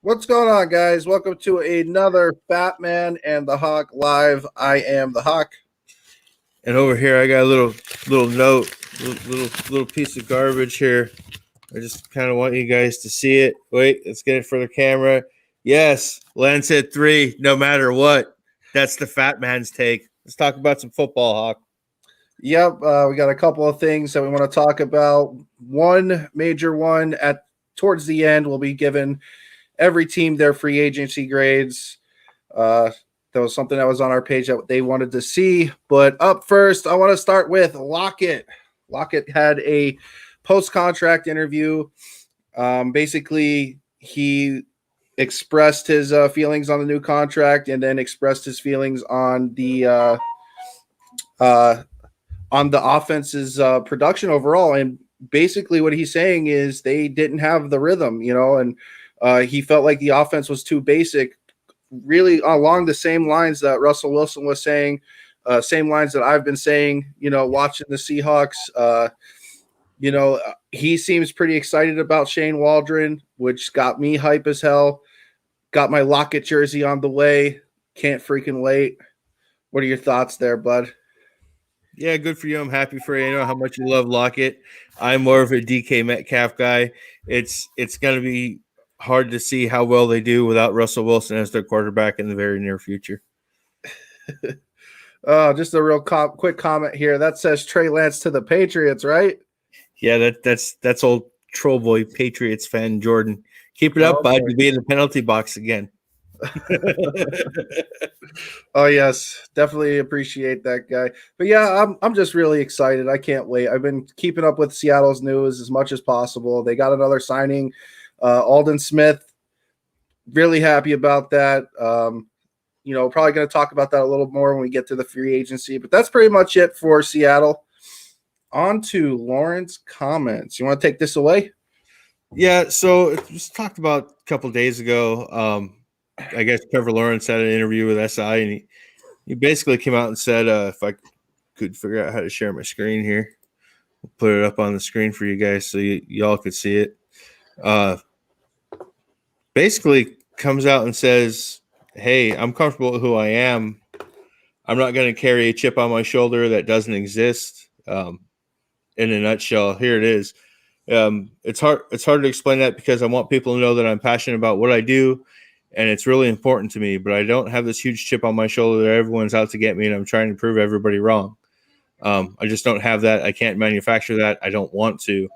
What's going on, guys? Welcome to another Batman and the Hawk live. I am the Hawk, and over here I got a little note, little piece of garbage here. I just kind of want you guys to see it. Wait, let's get it for the camera. Yes, Lance hit 3, no matter what. That's the Fat Man's take. Let's talk about some football, Hawk. Yep, we got a couple of things that we want to talk about. One major one towards the end will be given every team their free agency grades. That was something that was on our page that they wanted to see. But up first, I want to start with Lockett. Lockett had a post-contract interview. Basically, he expressed his feelings on the new contract and then expressed his feelings on the offense's production overall. And basically what he's saying is they didn't have the rhythm, and he felt like the offense was too basic really along the same lines that Russell Wilson was saying, same lines that I've been saying, watching the Seahawks. He seems pretty excited about Shane Waldron, which got me hype as hell. Got my Lockett jersey on the way. Can't freaking wait. What are your thoughts there, bud? Yeah, good for you. I'm happy for you. I know how much you love Lockett. I'm more of a DK Metcalf guy. It's going to be hard to see how well they do without Russell Wilson as their quarterback in the very near future. Just a real quick comment here. That says Trey Lance to the Patriots, right? Yeah, that's old troll boy Patriots fan Jordan. Keep it up, bud. You'll be in the penalty box again. Oh yes, definitely appreciate that guy. But yeah, I'm just really excited. I can't wait. I've been keeping up with Seattle's news as much as possible. They got another signing, Aldon Smith. Really happy about that. Probably going to talk about that a little more when we get to the free agency. But that's pretty much it for Seattle. On to Lauren's comments. You want to take this away? Yeah. So it was talked about a couple days ago. I guess Trevor Lawrence had an interview with SI, and he basically came out and said, if I could figure out how to share my screen here, I'll put it up on the screen for you guys so y'all could see it. Basically comes out and says, hey, I'm comfortable with who I am. I'm not going to carry a chip on my shoulder that doesn't exist. In a nutshell, here it is. It's hard to explain that because I want people to know that I'm passionate about what I do, and it's really important to me, but I don't have this huge chip on my shoulder that everyone's out to get me, and I'm trying to prove everybody wrong. I just don't have that. I can't manufacture that. I don't want to.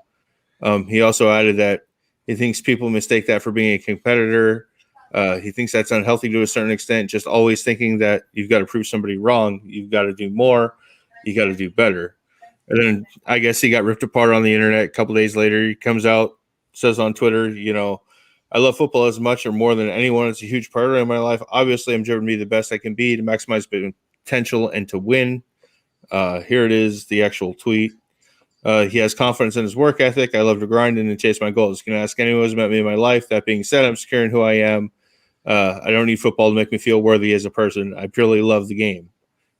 He also added that he thinks people mistake that for being a competitor. He thinks that's unhealthy to a certain extent, just always thinking that you've got to prove somebody wrong. You've got to do more. You got to do better. And then I guess he got ripped apart on the internet a couple days later. He comes out, says on Twitter, I love football as much or more than anyone. It's a huge priority in my life. Obviously, I'm driven to be the best I can be to maximize potential and to win. Here it is, the actual tweet. He has confidence in his work ethic. I love to grind and to chase my goals. You can ask anyone who's met me in my life. That being said, I'm secure in who I am. I don't need football to make me feel worthy as a person. I purely love the game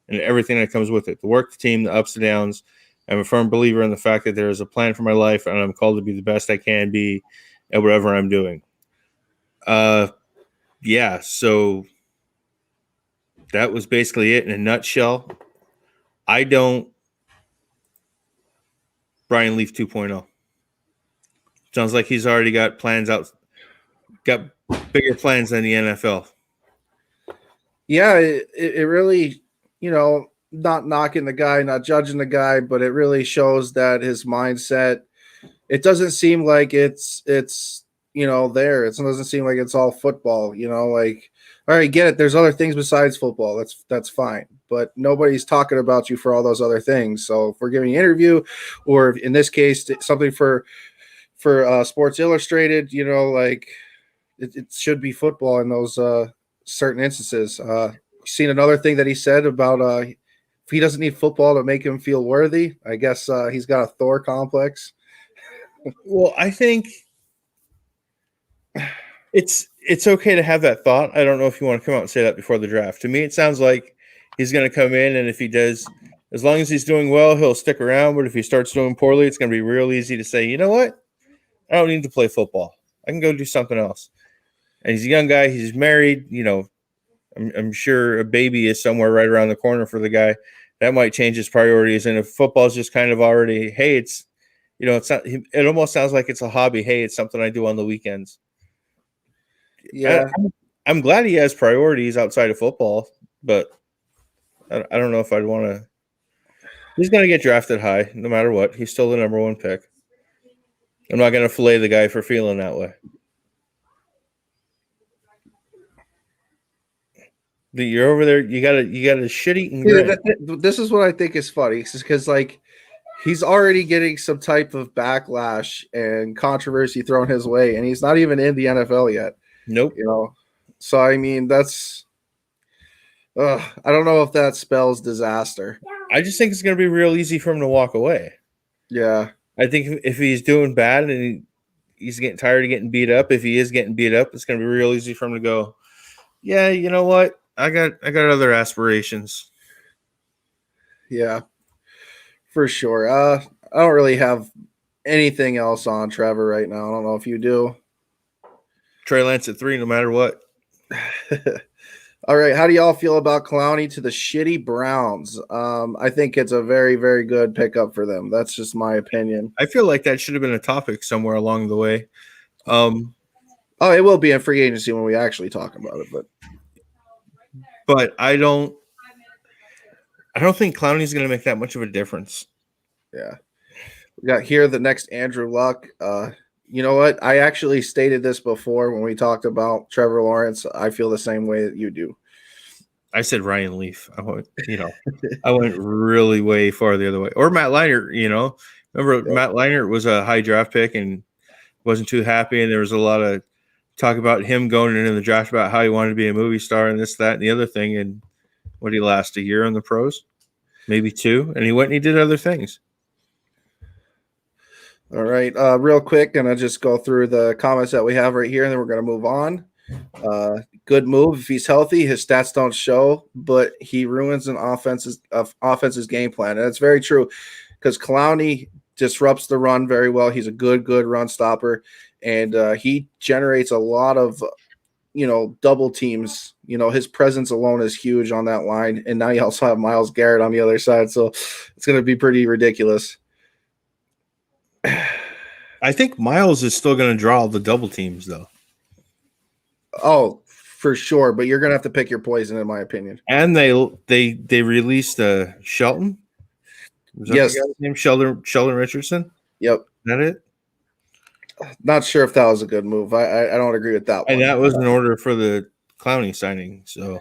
and everything that comes with it. The work, the team, the ups and downs. I'm a firm believer in the fact that there is a plan for my life, and I'm called to be the best I can be at whatever I'm doing. Yeah, so that was basically it in a nutshell. I don't Brian Leaf 2.0. Sounds like he's already got plans out, got bigger plans than the NFL. Yeah, it really, not knocking the guy, not judging the guy, but it really shows that his mindset, it doesn't seem like it's there. It doesn't seem like it's all football, like, all right, get it. There's other things besides football. That's fine. But nobody's talking about you for all those other things. So if we're giving an interview, or in this case, something for Sports Illustrated, like it should be football in those certain instances. Seen another thing that he said about if he doesn't need football to make him feel worthy, I guess he's got a Thor complex. Well, I think it's okay to have that thought. I don't know if you want to come out and say that before the draft. To me, it sounds like he's going to come in, and if he does, as long as he's doing well, he'll stick around. But if he starts doing poorly, it's going to be real easy to say, you know what? I don't need to play football. I can go do something else. And he's a young guy. He's married. I'm sure a baby is somewhere right around the corner for the guy. That might change his priorities. And if football is just kind of already, hey, it's not. It almost sounds like it's a hobby. Hey, it's something I do on the weekends. Yeah, I'm glad he has priorities outside of football, but I don't know if I'd want to. He's going to get drafted high no matter what. He's still the number one pick. I'm not going to fillet the guy for feeling that way. You're over there. You got a shit-eating grin. This is what I think is funny, because he's already getting some type of backlash and controversy thrown his way, and he's not even in the NFL yet. Nope. So I mean, that's. I don't know if that spells disaster. I just think it's going to be real easy for him to walk away. Yeah. I think if he's doing bad and he's getting tired of getting beat up, if he is getting beat up, it's going to be real easy for him to go, Yeah, you know what? I got other aspirations. Yeah, for sure. I don't really have anything else on Trevor right now. I don't know if you do. Trey Lance at 3, no matter what. All right, how do y'all feel about Clowney to the shitty Browns? I think it's a very, very good pickup for them. That's just my opinion. I feel like that should have been a topic somewhere along the way. Oh, it will be in free agency when we actually talk about it, but I don't think Clowney's going to make that much of a difference. Yeah. We got here the next Andrew Luck. You know what? I actually stated this before when we talked about Trevor Lawrence. I feel the same way that you do. I said Ryan Leaf. I went really way far the other way. Or Matt Leinart, Remember Matt Leinart was a high draft pick and wasn't too happy, and there was a lot of talk about him going into the draft about how he wanted to be a movie star and this, that, and the other thing. And what did he last a year in the pros? Maybe 2. And he went and he did other things. All right. Real quick, gonna just go through the comments that we have right here, and then we're gonna move on. Good move if he's healthy. His stats don't show, but he ruins an offense's game plan, and it's very true because Clowney disrupts the run very well. He's a good run stopper, and he generates a lot of double teams. His presence alone is huge on that line, and now you also have Myles Garrett on the other side, so it's going to be pretty ridiculous. I think Myles is still going to draw the double teams, though. Oh, for sure, but you're going to have to pick your poison, in my opinion. And they released Shelton. Was that yes, the guy's name? Sheldon Richardson. Yep. Is that it? Not sure if that was a good move. I don't agree with that one. And that was in order for the Clowney signing. So,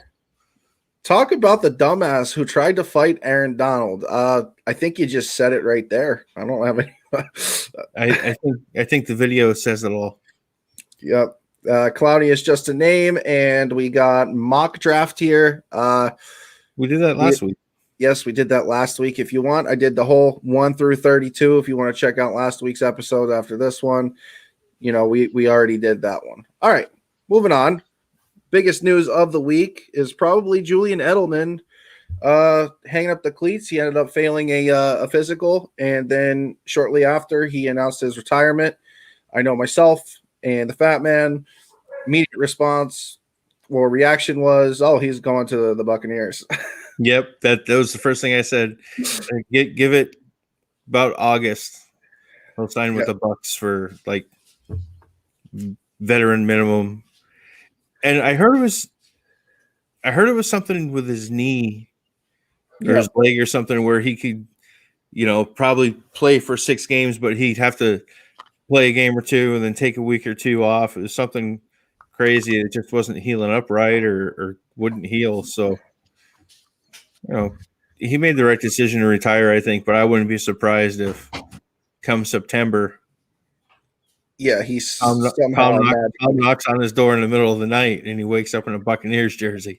talk about the dumbass who tried to fight Aaron Donald. I think you just said it right there. I don't have any. I think the video says it all. Yep. Clowney is just a name, and we got mock draft here. We did that last week. Yes, we did that last week. If you want, I did the whole 1 through 32. If you want to check out last week's episode after this one, we already did that one. All right, moving on. Biggest news of the week is probably Julian Edelman hanging up the cleats. He ended up failing a physical, and then shortly after, he announced his retirement. I know myself and the Fat Man, immediate response or reaction was, "Oh, he's going to the Buccaneers." Yep, that was the first thing I said. Give it about August. He'll sign with the Bucs for like veteran minimum. And I heard it was something with his knee or his leg or something where he could, probably play for 6 games, but he'd have to play a game or 2 and then take a week or 2 off. It was something crazy. It just wasn't healing up right or wouldn't heal. So, he made the right decision to retire, I think, but I wouldn't be surprised if come September, he's Tom knocks on his door in the middle of the night and he wakes up in a Buccaneers jersey,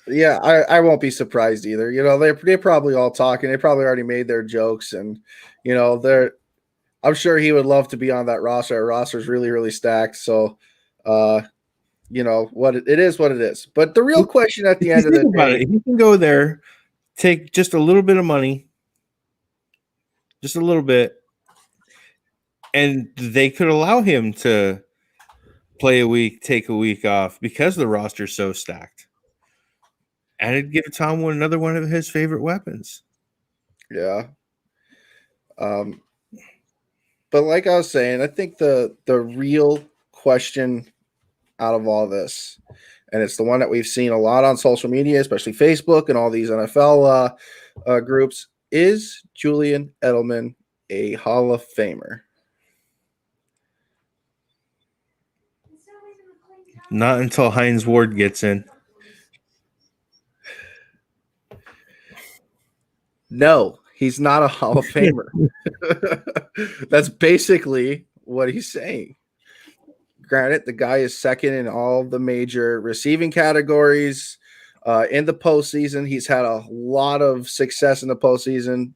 Yeah, I won't be surprised either. They're probably all talking. They probably already made their jokes, and I'm sure he would love to be on that roster. Our roster's really, really stacked. So, what it is. But the real question at the end of the day, he can go there, take just a little bit of money, just a little bit, and they could allow him to play a week, take a week off because the roster's so stacked. And it'd give Tom another one of his favorite weapons. Yeah. But like I was saying, I think the real question out of all this, and it's the one that we've seen a lot on social media, especially Facebook and all these NFL groups, is Julian Edelman a Hall of Famer? Not until Hines Ward gets in. No, he's not a Hall of Famer. That's basically what he's saying. Granted, the guy is second in all the major receiving categories in the postseason. He's had a lot of success in the postseason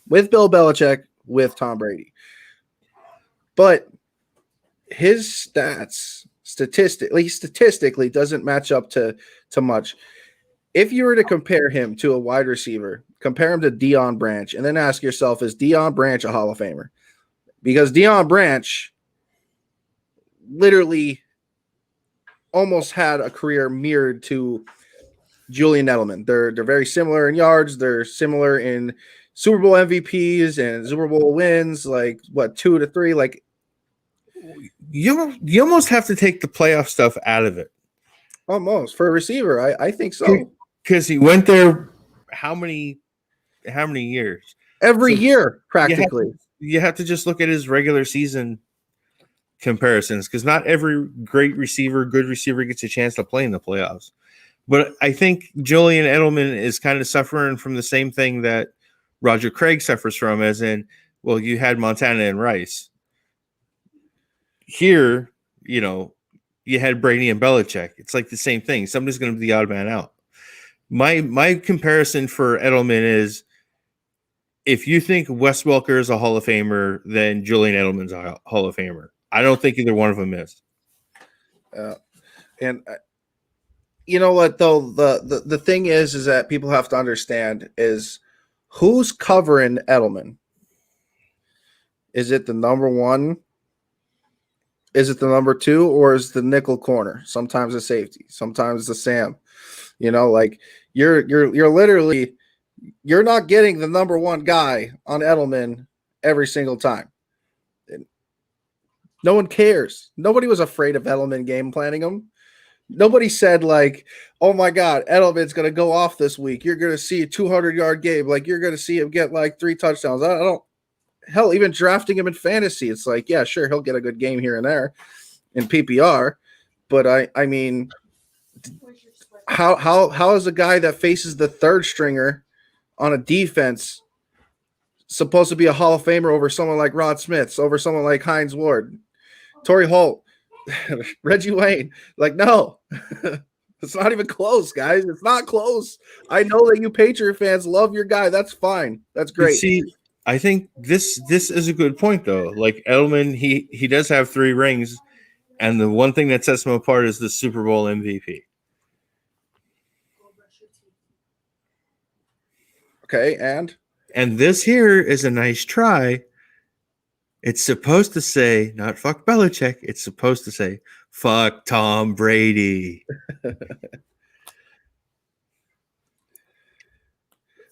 with Bill Belichick, with Tom Brady. But his stats statistically doesn't match up to much. If you were to compare him to a wide receiver, compare him to Deion Branch, and then ask yourself, is Deion Branch a Hall of Famer? Because Deion Branch literally almost had a career mirrored to Julian Edelman. They're very similar in yards. They're similar in Super Bowl MVPs and Super Bowl wins, like what, 2 to 3. Like you almost have to take the playoff stuff out of it. Almost for a receiver, I think so. Because he went there how many years? Every year, practically. You have to just look at his regular season comparisons, because not every good receiver gets a chance to play in the playoffs. But I think Julian Edelman is kind of suffering from the same thing that Roger Craig suffers from, as in, well, you had Montana and Rice. Here, you had Brady and Belichick. It's like the same thing. Somebody's going to be the odd man out. My comparison for Edelman is, if you think Wes Welker is a Hall of Famer, then Julian Edelman's a Hall of Famer. I don't think either one of them is. And you know what, though? The thing is that people have to understand is who's covering Edelman. Is it the number one? Is it the number 2, or is the nickel corner? Sometimes the safety, sometimes the Sam. Like you're literally, you're not getting the number 1 guy on Edelman every single time. No one cares. Nobody was afraid of Edelman game planning him. Nobody said like, oh my God, Edelman's going to go off this week. You're going to see a 200-yard game. Like you're going to see him get like 3 touchdowns. I don't. Hell, even drafting him in fantasy, it's like, yeah, sure, he'll get a good game here and there in PPR. But I mean, how is a guy that faces the 3rd stringer on a defense supposed to be a Hall of Famer over someone like Rod Smith, over someone like Hines Ward, Torrey Holt, Reggie Wayne? Like, no. It's not even close, guys. It's not close. I know that you Patriot fans love your guy. That's fine. That's great. See, I think this is a good point, though. Like Edelman, he does have 3 rings, and the one thing that sets him apart is the Super Bowl MVP. Okay, and this here is a nice try. It's supposed to say, not fuck Belichick. It's supposed to say, fuck Tom Brady.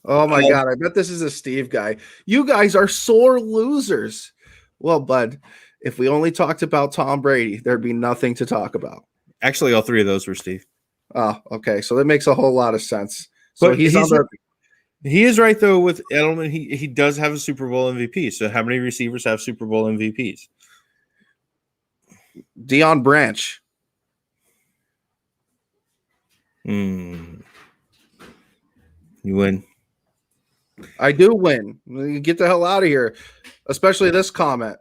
Oh my God, I bet this is a Steve guy. You guys are sore losers. Well, bud, if we only talked about Tom Brady, there'd be nothing to talk about. Actually, all 3 of those were Steve. Oh, okay. So that makes a whole lot of sense. So but he is right, though, with Edelman. He does have a Super Bowl MVP. So how many receivers have Super Bowl MVPs? Deion Branch. You win. I do win. Get the hell out of here. Especially this comment.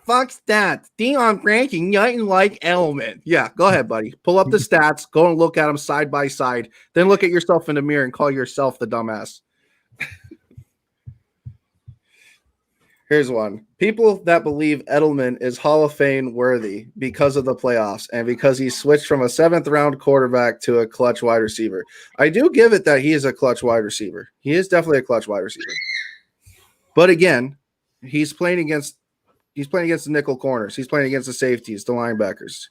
Fuck stats. Deion Branch and nothing like Edelman. Yeah, go ahead, buddy. Pull up the stats. Go and look at them side by side. Then look at yourself in the mirror and call yourself the dumbass. Here's one. People that believe Edelman is Hall of Fame worthy because of the playoffs and because he switched from a 7th-round quarterback to a clutch wide receiver. I do give it that he is a clutch wide receiver. He is definitely a clutch wide receiver. But again, he's playing against the nickel corners. He's playing against the safeties, the linebackers.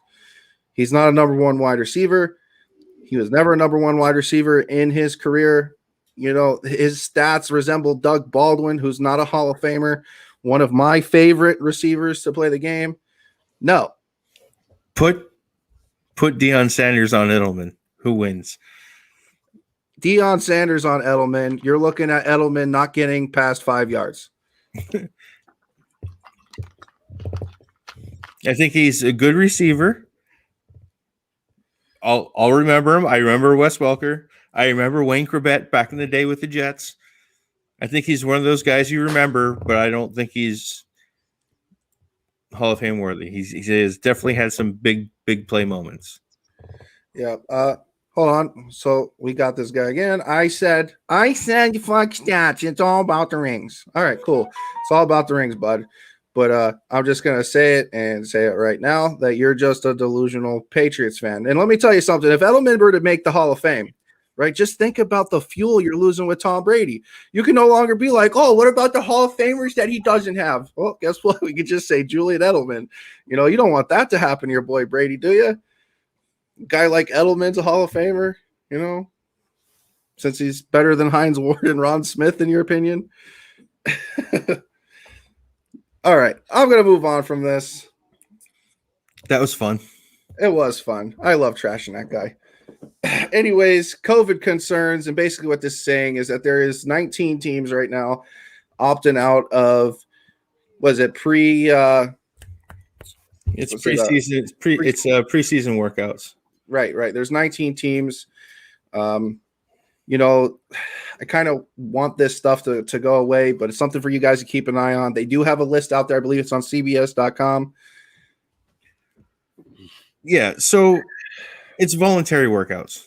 He's not a number 1 wide receiver. He was never a number 1 wide receiver in his career. His stats resemble Doug Baldwin, who's not a Hall of Famer. One of my favorite receivers to play the game. No. Put Deion Sanders on Edelman. Who wins? Deion Sanders on Edelman. You're looking at Edelman not getting past 5 yards. I think he's a good receiver. I'll remember him. I remember Wes Welker. I remember Wayne Corbett back in the day with the Jets. I think he's one of those guys you remember, but I don't think he's Hall of Fame worthy. He has definitely had some big play moments. Yeah. Hold on. So we got this guy again. I said fuck stats. It's all about the rings. All right, cool. It's all about the rings, bud. But I'm just going to say it right now that you're just a delusional Patriots fan. And let me tell you something. If Edelman were to make the Hall of Fame, right, just think about the fuel you're losing with Tom Brady. You can no longer be like, oh, what about the Hall of Famers that he doesn't have? Well, guess what? We could just say Julian Edelman. You know, you don't want that to happen to your boy Brady, do you? A guy like Edelman's a Hall of Famer, you know, since he's better than Hines Ward and Ron Smith, in your opinion. All right, I'm going to move on from this. That was fun. It was fun. I love trashing that guy. Anyways, COVID concerns, and basically what this is saying is that there is 19 teams right now opting out of, was it it's preseason. It's preseason workouts. Right. There's 19 teams. You know, I kind of want this stuff to go away, but it's something for you guys to keep an eye on. They do have a list out there. I believe it's on CBS.com. Yeah, so it's voluntary workouts.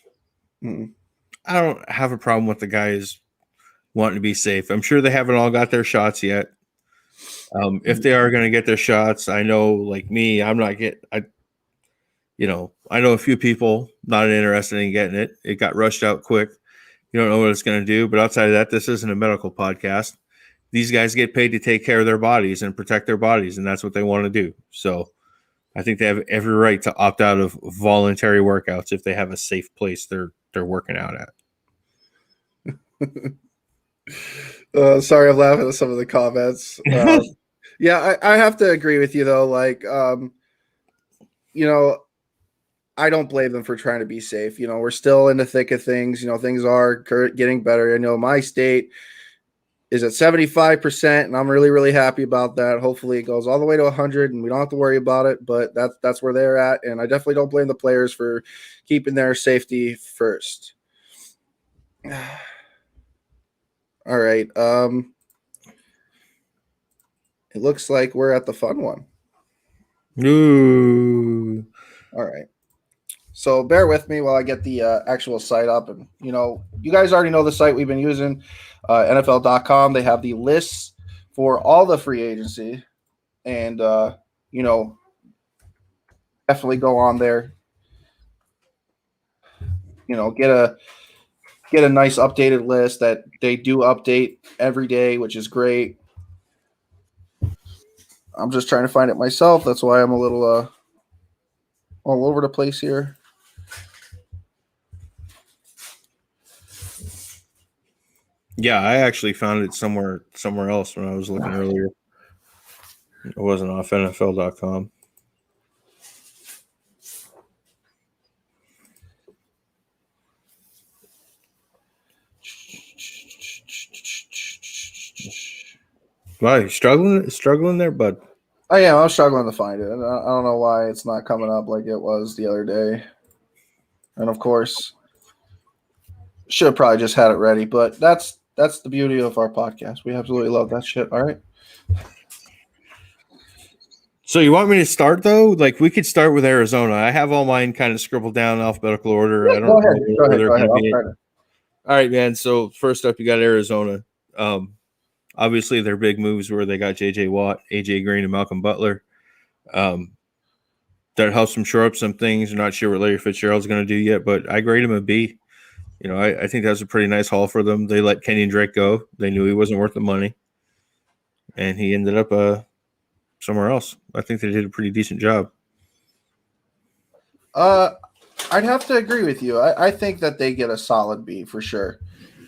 Mm-hmm. I don't have a problem with the guys wanting to be safe. I'm sure they haven't all got their shots yet. If they are going to get their shots, I know, like me, I know a few people not interested in getting it. It got rushed out quick. You don't know what it's going to do. But outside of that, this isn't a medical podcast. These guys get paid to take care of their bodies and protect their bodies, and that's what they want to do. So I think they have every right to opt out of voluntary workouts if they have a safe place they're working out at. Sorry, I'm laughing at some of the comments. Yeah, I have to agree with you, though. Like, you know, I don't blame them for trying to be safe. You know, we're still in the thick of things. You know, things are getting better. I know my state is at 75%, and I'm really, really happy about that. Hopefully it goes all the way to 100, and we don't have to worry about it, but that's where they're at, and I definitely don't blame the players for keeping their safety first. All right. It looks like we're at the fun one. Ooh. All right. So bear with me while I get the actual site up. And, you know, you guys already know the site we've been using, NFL.com. They have the lists for all the free agency. And, you know, definitely go on there. You know, get a nice updated list that they do update every day, which is great. I'm just trying to find it myself. That's why I'm a little all over the place here. Yeah, I actually found it somewhere else when I was looking earlier. It wasn't off NFL.com. Wow, you struggling there, bud? I am. I'm struggling to find it. I don't know why it's not coming up like it was the other day. And of course, should have probably just had it ready. But that's the beauty of our podcast. We absolutely love that shit. All right. So you want me to start though? Like we could start with Arizona. I have all mine kind of scribbled down in alphabetical order. Yeah, I don't know where they're go going to be. ahead. All right, man. So first up, you got Arizona. Obviously, their big moves were they got J.J. Watt, A.J. Green, and Malcolm Butler. That helps them shore up some things. I'm not sure what Larry Fitzgerald's going to do yet, but I grade him a B. You know, I think that was a pretty nice haul for them. They let Kenyon Drake go. They knew he wasn't worth the money, and he ended up somewhere else. I think they did a pretty decent job. I'd have to agree with you. I think that they get a solid B for sure.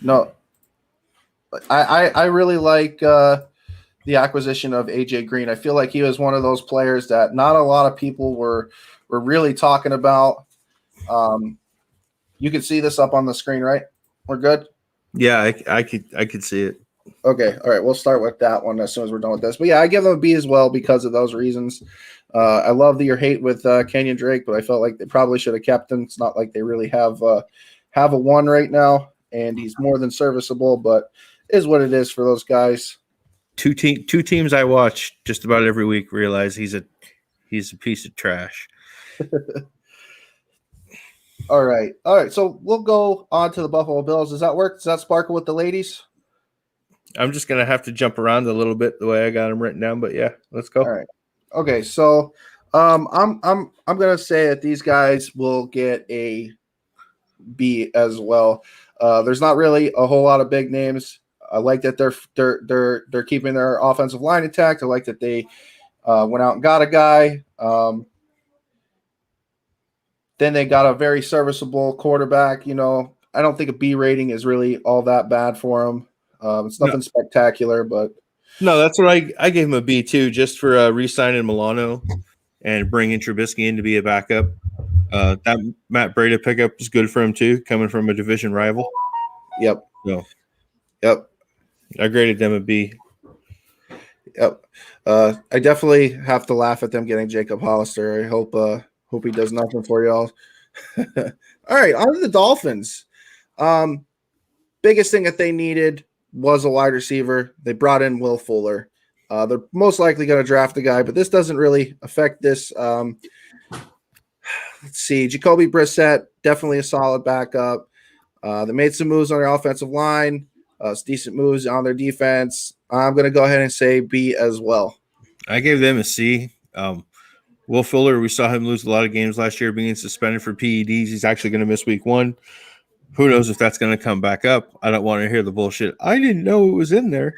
No, I really like the acquisition of AJ Green. I feel like he was one of those players that not a lot of people were really talking about. You can see this up on the screen, right? We're good? Yeah, I could see it. Okay. All right. We'll start with that one as soon as we're done with this. But yeah, I give them a B as well because of those reasons. I love your hate with Kenyon Drake, but I felt like they probably should have kept him. It's not like they really have a 1 right now, and he's more than serviceable, but is what it is for those guys. Two teams I watch just about every week realize he's a piece of trash. All right. So we'll go on to the Buffalo Bills. Does that work? Does that sparkle with the ladies? I'm just gonna have to jump around a little bit the way I got them written down, but yeah, let's go. All right. Okay, so I'm gonna say that these guys will get a B as well. There's not really a whole lot of big names. I like that they're keeping their offensive line intact. I like that they went out and got a guy. Then they got a very serviceable quarterback. You know, I don't think a B rating is really all that bad for them. It's nothing spectacular, but No, that's what I gave him a B too, just for re-signing Milano and bringing Trubisky in to be a backup. That Matt Breida pickup is good for him too, coming from a division rival. yep, So yep, I graded them a B. yep. I definitely have to laugh at them getting Jacob Hollister. I hope he does nothing for y'all. All right, on to the Dolphins. Biggest thing that they needed was a wide receiver. They brought in Will Fuller. They're most likely going to draft the guy, but this doesn't really affect this. Let's see. Jacoby Brissett, definitely a solid backup. They made some moves on their offensive line, some decent moves on their defense. I'm going to go ahead and say B as well. I gave them a C. Will Fuller, we saw him lose a lot of games last year being suspended for PEDs. He's actually going to miss week 1. Who knows if that's going to come back up? I don't want to hear the bullshit. I didn't know it was in there.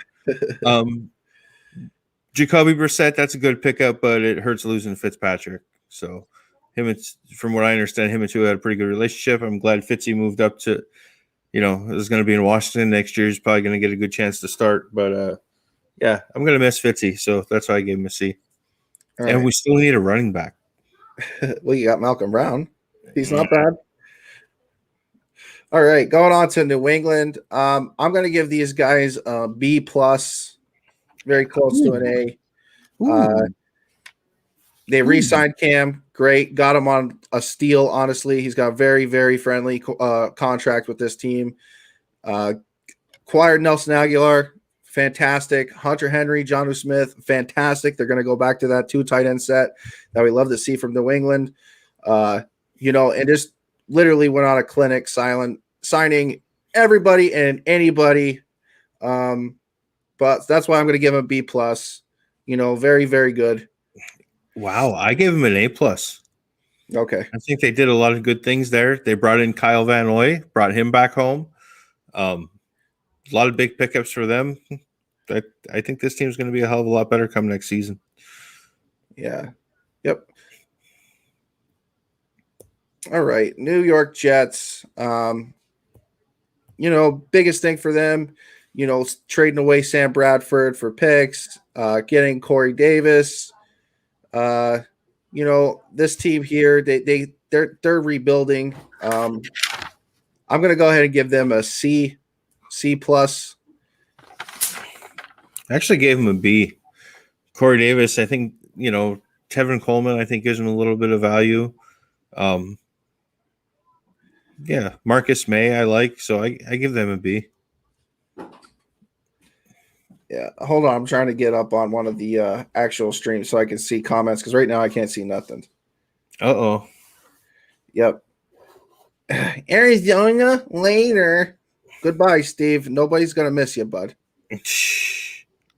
Jacoby Brissett, that's a good pickup, but it hurts losing Fitzpatrick. So from what I understand, him and Tua had a pretty good relationship. I'm glad Fitzy moved up to, is going to be in Washington next year. He's probably going to get a good chance to start. But, yeah, I'm going to miss Fitzy. So that's why I gave him a C. All and right. we still need a running back. Well, you got Malcolm Brown. He's not bad. All right, going on to New England. I'm going to give these guys a B plus, very close to an A. They re-signed Cam. Great. Got him on a steal, honestly. He's got a very, very friendly contract with this team. Acquired Nelson Aguilar. Fantastic. Hunter Henry, Jonnu Smith, fantastic. They're going to go back to that 2 tight end set that we love to see from New England. And just literally went on a clinic signing everybody and anybody. But that's why I'm going to give him a B plus. Very, very good. Wow, I gave him an A plus. Okay. I think they did a lot of good things there. They brought in Kyle Van Noy, brought him back home. A lot of big pickups for them. I think this team's going to be a hell of a lot better come next season. Yeah. Yep. All right. New York Jets. Biggest thing for them, trading away Sam Bradford for picks, getting Corey Davis. This team here, they're rebuilding. I'm going to go ahead and give them a C plus. I actually gave him a B. Corey Davis, I think, Tevin Coleman, I think, gives him a little bit of value. Yeah, Marcus May, I like, so I give them a B. Yeah, hold on. I'm trying to get up on one of the actual streams so I can see comments because right now I can't see nothing. Uh-oh. Yep. Arizona later. Goodbye, Steve. Nobody's going to miss you, bud.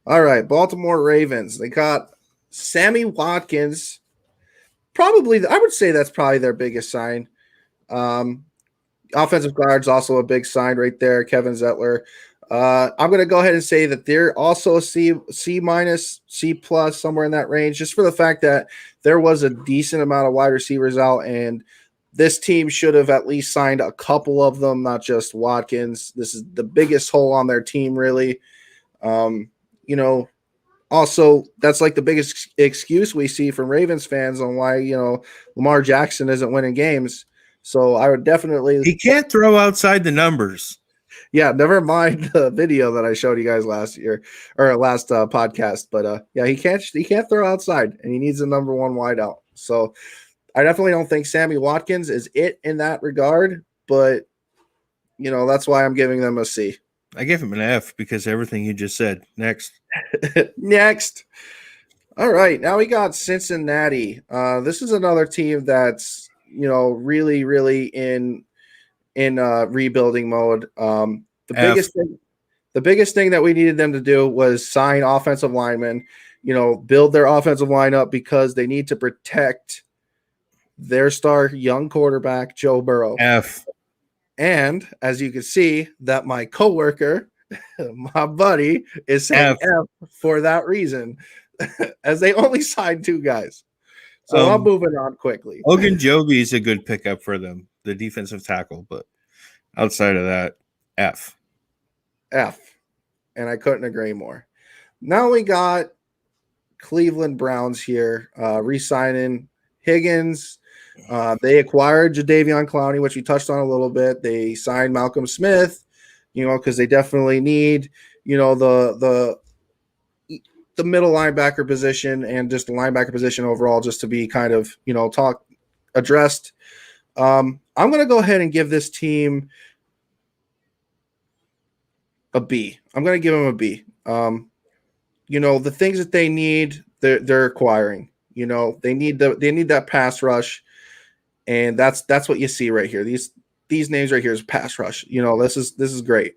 All right, Baltimore Ravens. They got Sammy Watkins. Probably, I would say that's probably their biggest sign. Offensive guard's also a big sign right there. Kevin Zettler. I'm going to go ahead and say that they're also a C minus, C plus, somewhere in that range, just for the fact that there was a decent amount of wide receivers out, and this team should have at least signed a couple of them, not just Watkins. This is the biggest hole on their team, really. Also, that's like the biggest excuse we see from Ravens fans on why, Lamar Jackson isn't winning games. So I would definitely. He can't throw outside the numbers. Yeah, never mind the video that I showed you guys last podcast. But yeah, he can't throw outside, and he needs a number 1 wideout. So I definitely don't think Sammy Watkins is it in that regard. But that's why I'm giving them a C. I gave him an F because everything you just said. Next. Next. All right, now we got Cincinnati. This is another team that's really, really in rebuilding mode. The F. biggest thing, The biggest thing that we needed them to do was sign offensive linemen, build their offensive line up because they need to protect their star young quarterback, Joe Burrow. F. And as you can see, that my coworker, my buddy, is saying F for that reason, as they only signed 2 guys. So I'm moving on quickly. Ogunjobi is a good pickup for them, the defensive tackle, but outside of that, F. And I couldn't agree more. Now we got Cleveland Browns here, re-signing Higgins. They acquired Jadeveon Clowney, which we touched on a little bit. They signed Malcolm Smith, because they definitely need, the middle linebacker position and just the linebacker position overall, just to be kind of, addressed. I'm going to go ahead and give this team a B. I'm going to give them a B. The things that they need, they're acquiring. They need that pass rush, and that's what you see right here. These names right here is pass rush. This is great.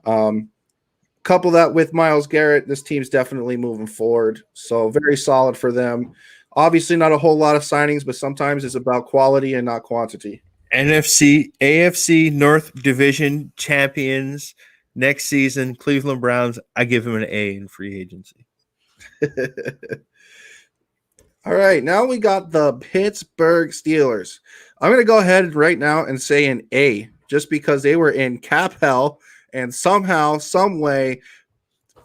Couple that with Myles Garrett, this team's definitely moving forward. So very solid for them. Obviously, not a whole lot of signings, but sometimes it's about quality and not quantity. AFC North Division champions next season, Cleveland Browns. I give them an A in free agency. All right, now we got the Pittsburgh Steelers. I'm going to go ahead right now and say an A, just because they were in cap hell and somehow, some way,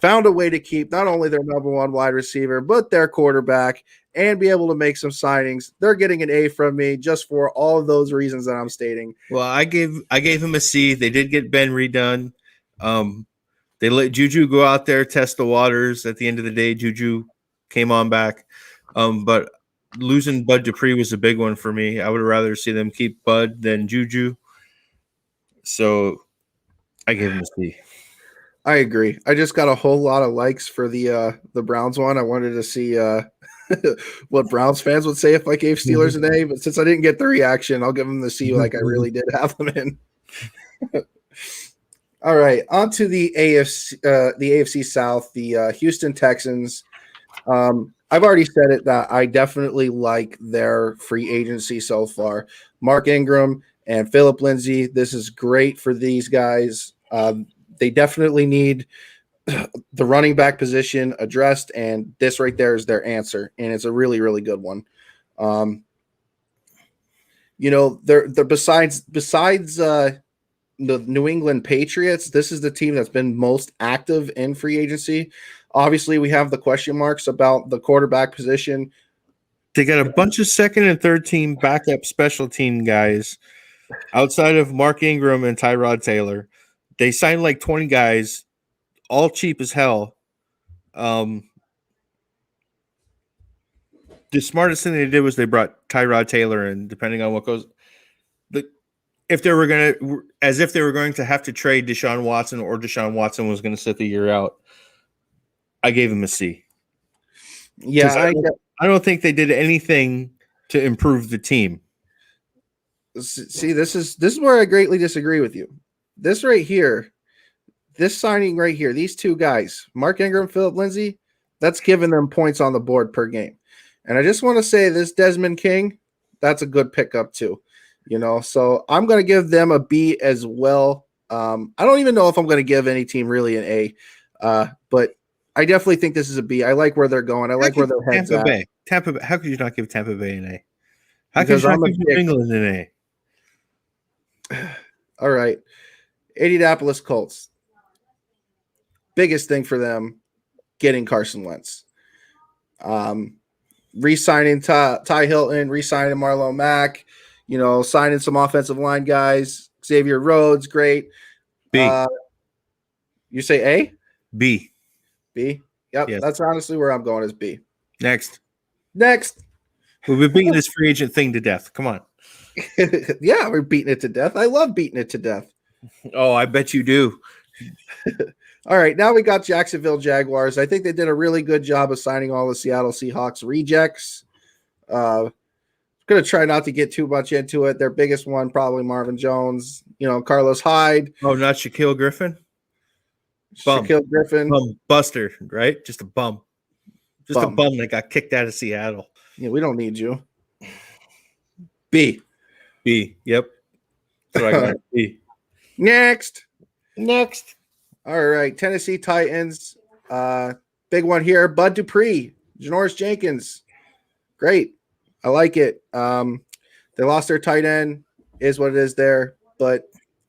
found a way to keep not only their number 1 wide receiver, but their quarterback, and be able to make some signings. They're getting an A from me just for all of those reasons that I'm stating. Well, I gave him a C. They did get Ben redone. They let Juju go out there, test the waters. At the end of the day, Juju came on back. But losing Bud Dupree was a big one for me. I would rather see them keep Bud than Juju. So I gave him a C. I agree. I just got a whole lot of likes for the Browns one. I wanted to see what Browns fans would say if I gave Steelers an A, but since I didn't get the reaction, I'll give them the C like I really did have them in. All right, on to the AFC South, the Houston Texans. I've already said it that I definitely like their free agency so far. Mark Ingram and Phillip Lindsay, this is great for these guys. They definitely need the running back position addressed, and this right there is their answer, and it's a really, really good one. They're besides the New England Patriots, this is the team that's been most active in free agency. Obviously, we have the question marks about the quarterback position. They got a bunch of second and third team backup special team guys outside of Mark Ingram and Tyrod Taylor. They signed like 20 guys, all cheap as hell. The smartest thing they did was they brought Tyrod Taylor in, depending on what goes. If they were going to have to trade Deshaun Watson, or Deshaun Watson was going to sit the year out, I gave him a C. Yeah, I don't think they did anything to improve the team. See, this is where I greatly disagree with you. This right here, this signing right here, these 2 guys, Mark Ingram, Phillip Lindsay, that's giving them points on the board per game. And I just want to say this Desmond King, that's a good pickup too. So I'm going to give them a B as well. I don't even know if I'm going to give any team really an A, but I definitely think this is a B. I like where they're going. I like where their heads at. Tampa Bay. How could you not give Tampa Bay an A? How Because could you not give New England an A? All right. Indianapolis Colts. Biggest thing for them, getting Carson Wentz. Re-signing Ty Hilton, re-signing Marlon Mack, signing some offensive line guys. Xavier Rhodes, great. B. You say A? B. B? Yep, yes. That's honestly where I'm going, is B. Next. We've been beating this free agent thing to death. Come on. Yeah, we're beating it to death. I love beating it to death. Oh, I bet you do. All right, now we got Jacksonville Jaguars. I think they did a really good job of signing all the Seattle Seahawks rejects. Going to try not to get too much into it. Their biggest one, probably Marvin Jones, Carlos Hyde. Oh, not Shaquille Griffin? Bum. Shaquille Griffin. Bum buster, right? Just a bum. Just a bum that got kicked out of Seattle. Yeah, we don't need you. B. Yep. That's what I got. B. Next. All right. Tennessee Titans. Big one here. Bud Dupree. Janoris Jenkins. Great. I like it. They lost their tight end. Is what it is there. But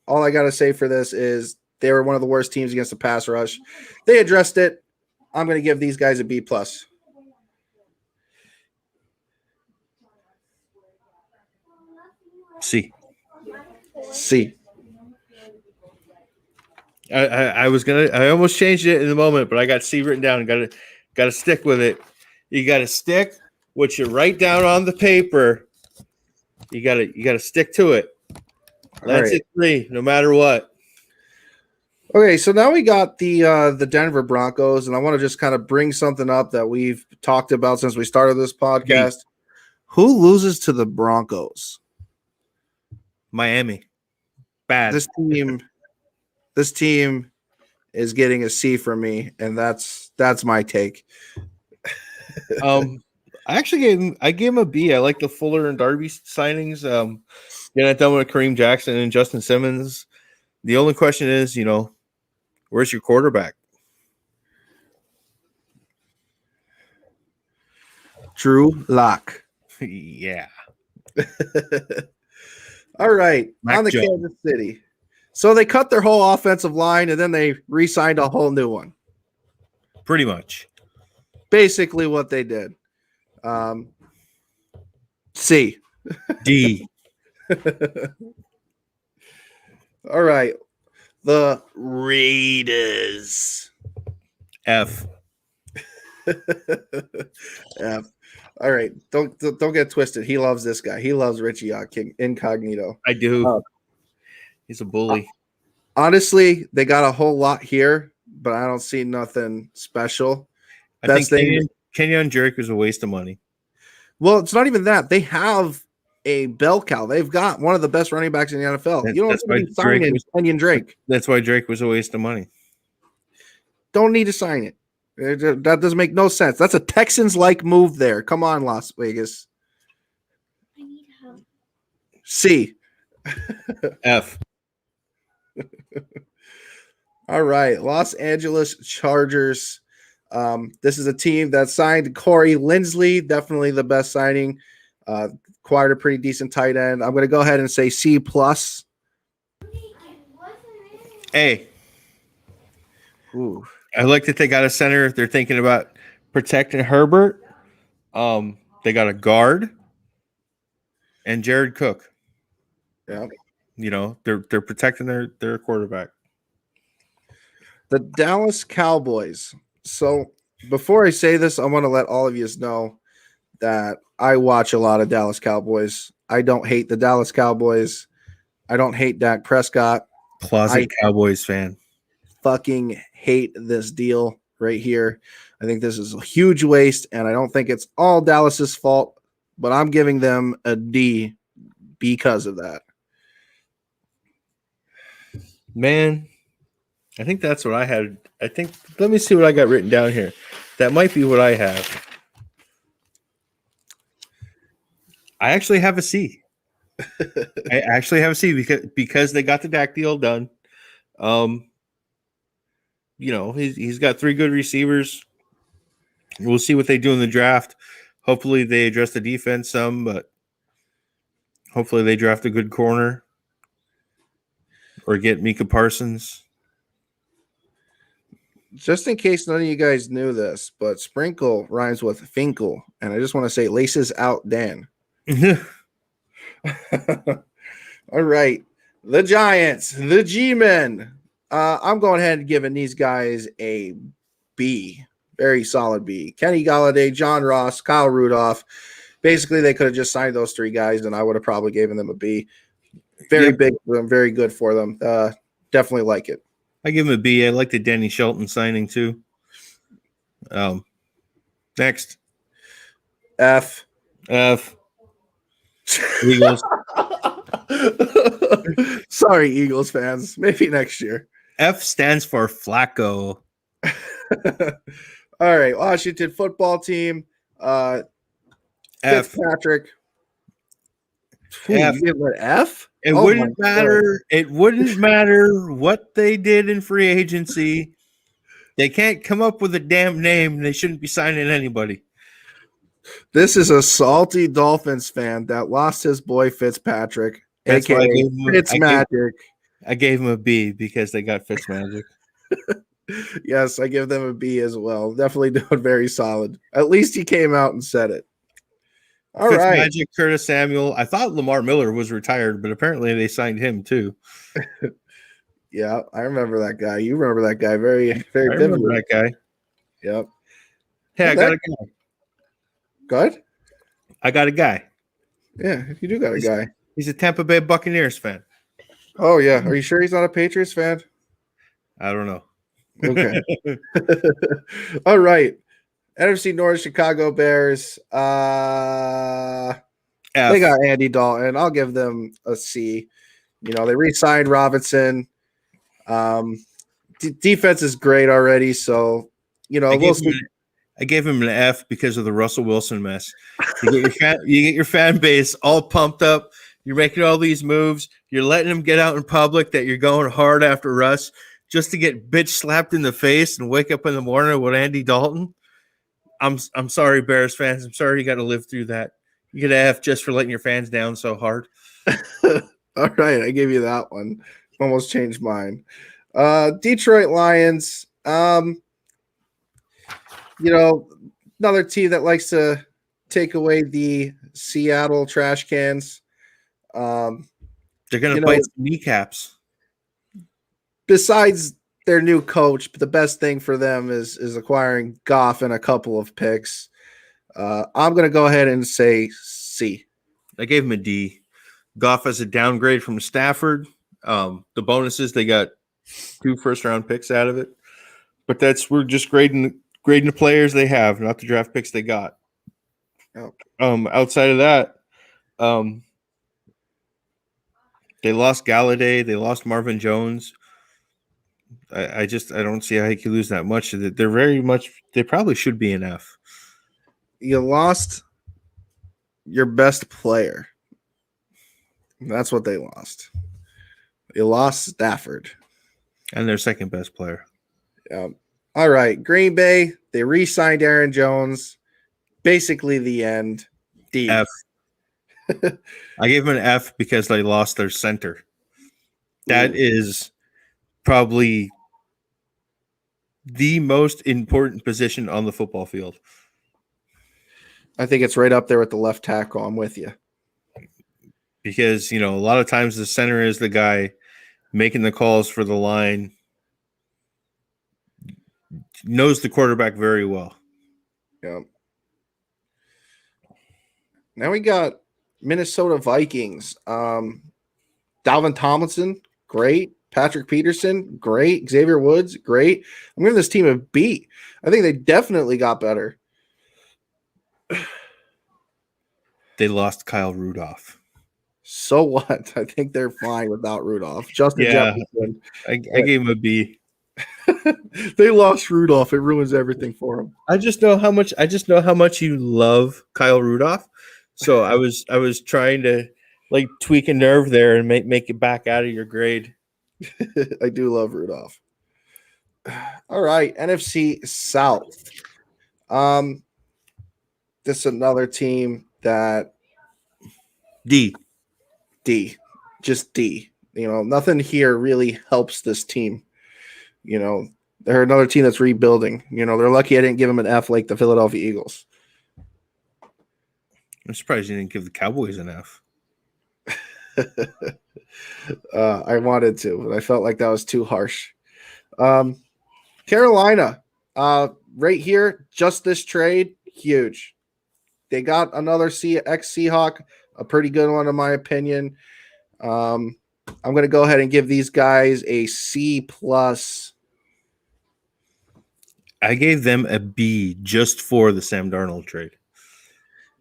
all I got to say for this is they were one of the worst teams against the pass rush. They addressed it. I'm going to give these guys a B+. C. I almost changed it in the moment, but I got C written down. Got to stick with it. You got to stick what you write down on the paper. You got to stick to it. That's it, 3, no matter what. Okay, so now we got the Denver Broncos, and I want to just kind of bring something up that we've talked about since we started this podcast. B. Who loses to the Broncos? Miami. Bad. This team is getting a C from me, and that's my take. I gave him a B. I like the Fuller and Darby signings. Getting it done with Kareem Jackson and Justin Simmons. The only question is, where's your quarterback? Drew Lock. Yeah. All right. Mac on the Jones. Kansas City. So they cut their whole offensive line, and then they re-signed a whole new one. Pretty much. Basically what they did. C. D. All right. The Raiders. F. F. All right. Don't get twisted. He loves this guy. He loves Richie Incognito. I do. He's a bully. Honestly, they got a whole lot here, but I don't see nothing special. I think Kenyon Drake was a waste of money. Well, it's not even that. They have a bell cow. They've got one of the best running backs in the NFL. You don't need to sign Kenyon Drake. That's why Drake was a waste of money. Don't need to sign it. That doesn't make no sense. That's a Texans-like move there. Come on, Las Vegas. I need help. C. F. All right. Los Angeles Chargers. This is a team that signed Corey Linsley. Definitely the best signing. Acquired a pretty decent tight end. I'm going to go ahead and say C+. A. Ooh. I like that they got a center. They're thinking about protecting Herbert. They got a guard and Jared Cook. Yeah. They're protecting their quarterback. The Dallas Cowboys. So before I say this, I want to let all of you know that I watch a lot of Dallas Cowboys. I don't hate the Dallas Cowboys. I don't hate Dak Prescott. Closet Cowboys fan. Fucking hate this deal right here. I think this is a huge waste, and I don't think it's all Dallas's fault, but I'm giving them a D because of that. Man, I think that's what I had. Let me see what I got written down here. That might be what I have. I actually have a C. I actually have a C because they got the Dak deal done. He's got 3 good receivers. We'll see what they do in the draft. Hopefully they address the defense some, but hopefully they draft a good corner or get Micah Parsons. Just in case none of you guys knew this, but sprinkle rhymes with Finkel, and I just want to say laces out Dan. All right. The Giants, the G-Men. I'm going ahead and giving these guys a B. Very solid B. Kenny Golladay, John Ross, Kyle Rudolph. Basically, they could have just signed those 3 guys, and I would have probably given them a B. Very big for them, very good for them. Definitely like it. I give him a B. I like the Denny Shelton signing too. Next. F. Eagles. Sorry, Eagles fans. Maybe next year. F stands for Flacco. All right, Washington football team. F. Fitzpatrick. Ooh, F. you gave him an F? It Oh my wouldn't matter. It wouldn't matter what they did in free agency. They can't come up with a damn name. They shouldn't be signing anybody. This is a salty Dolphins fan that lost his boy Fitzpatrick, That's why aka Fitzmagic. I gave him a B because they got Fitzmagic. Yes, I give them a B as well. Definitely doing very solid. At least he came out and said it. All right. Fitzmagic, Curtis Samuel. I thought Lamar Miller was retired, but apparently they signed him too. Yeah, I remember that guy. You remember that guy very, very I remember vividly. that guy. Yep. Hey, I got a guy. Good? I got a guy. Yeah, you do got a guy. He's a Tampa Bay Buccaneers fan. Oh, yeah. Are you sure he's not a Patriots fan? I don't know. Okay. All right. NFC North, Chicago Bears. They got Andy Dalton. I'll give them a C. You know, they re-signed Robinson. Defense is great already, so you know I gave him an F because of the Russell Wilson mess. You get your fan base all pumped up. You're making all these moves. You're letting them get out in public that you're going hard after Russ just to get bitch slapped in the face and wake up in the morning with Andy Dalton. I'm sorry, Bears fans. I'm sorry you got to live through that. You get an F just for letting your fans down so hard. All right, I gave you that one. Almost changed mine. Detroit Lions. You know, another team that likes to take away the Seattle trash cans. They're going to bite some kneecaps. Besides their new coach, but the best thing for them is acquiring Goff and a couple of picks. I'm going to go ahead and say C. I gave him a D. Goff has a downgrade from Stafford. The bonuses, they got 2 first-round picks out of it. But we're just grading the players they have, not the draft picks they got. Oh. Outside of that, they lost Galladay. They lost Marvin Jones. I don't see how he could lose that much. They probably should be an F. You lost your best player. That's what they lost. You lost Stafford. And their second best player. All right. Green Bay, they re-signed Aaron Jones. Basically the end. D. F. I gave them an F because they lost their center. That is probably the most important position on the football field. I think it's right up there with the left tackle. I'm with you. Because, a lot of times the center is the guy making the calls for the line, knows the quarterback very well. Yeah. Now we got Minnesota Vikings. Dalvin Tomlinson, great. Patrick Peterson, great. Xavier Woods, great. I'm giving this team a B. I think they definitely got better. They lost Kyle Rudolph. So what? I think they're fine without Rudolph. Justin Jefferson. I gave him a B. They lost Rudolph. It ruins everything for them. I just know how much you love Kyle Rudolph. So I was trying to tweak a nerve there and make it back out of your grade. I do love Rudolph. All right, NFC South. This is another team that D. Just D. Nothing here really helps this team. They're another team that's rebuilding. They're lucky I didn't give them an F like the Philadelphia Eagles. I'm surprised you didn't give the Cowboys an F. I wanted to, but I felt like that was too harsh. Carolina, right here, just this trade, huge. They got another ex-Seahawk, a pretty good one in my opinion. I'm going to go ahead and give these guys a C+. I gave them a B just for the Sam Darnold trade.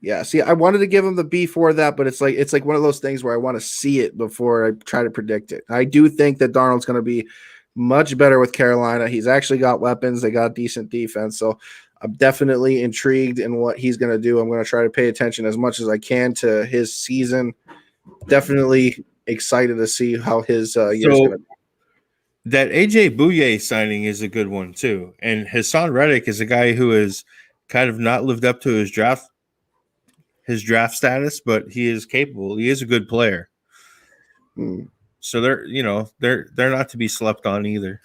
Yeah, see, I wanted to give them the B for that, but it's like one of those things where I want to see it before I try to predict it. I do think that Darnold's going to be much better with Carolina. He's actually got weapons. They got decent defense. So I'm definitely intrigued in what he's going to do. I'm going to try to pay attention as much as I can to his season. Definitely excited to see how his year's going to be. That AJ Bouye signing is a good one too. And Hassan Reddick is a guy who has kind of not lived up to his draft status, but he is capable. He is a good player. So they're not to be slept on either.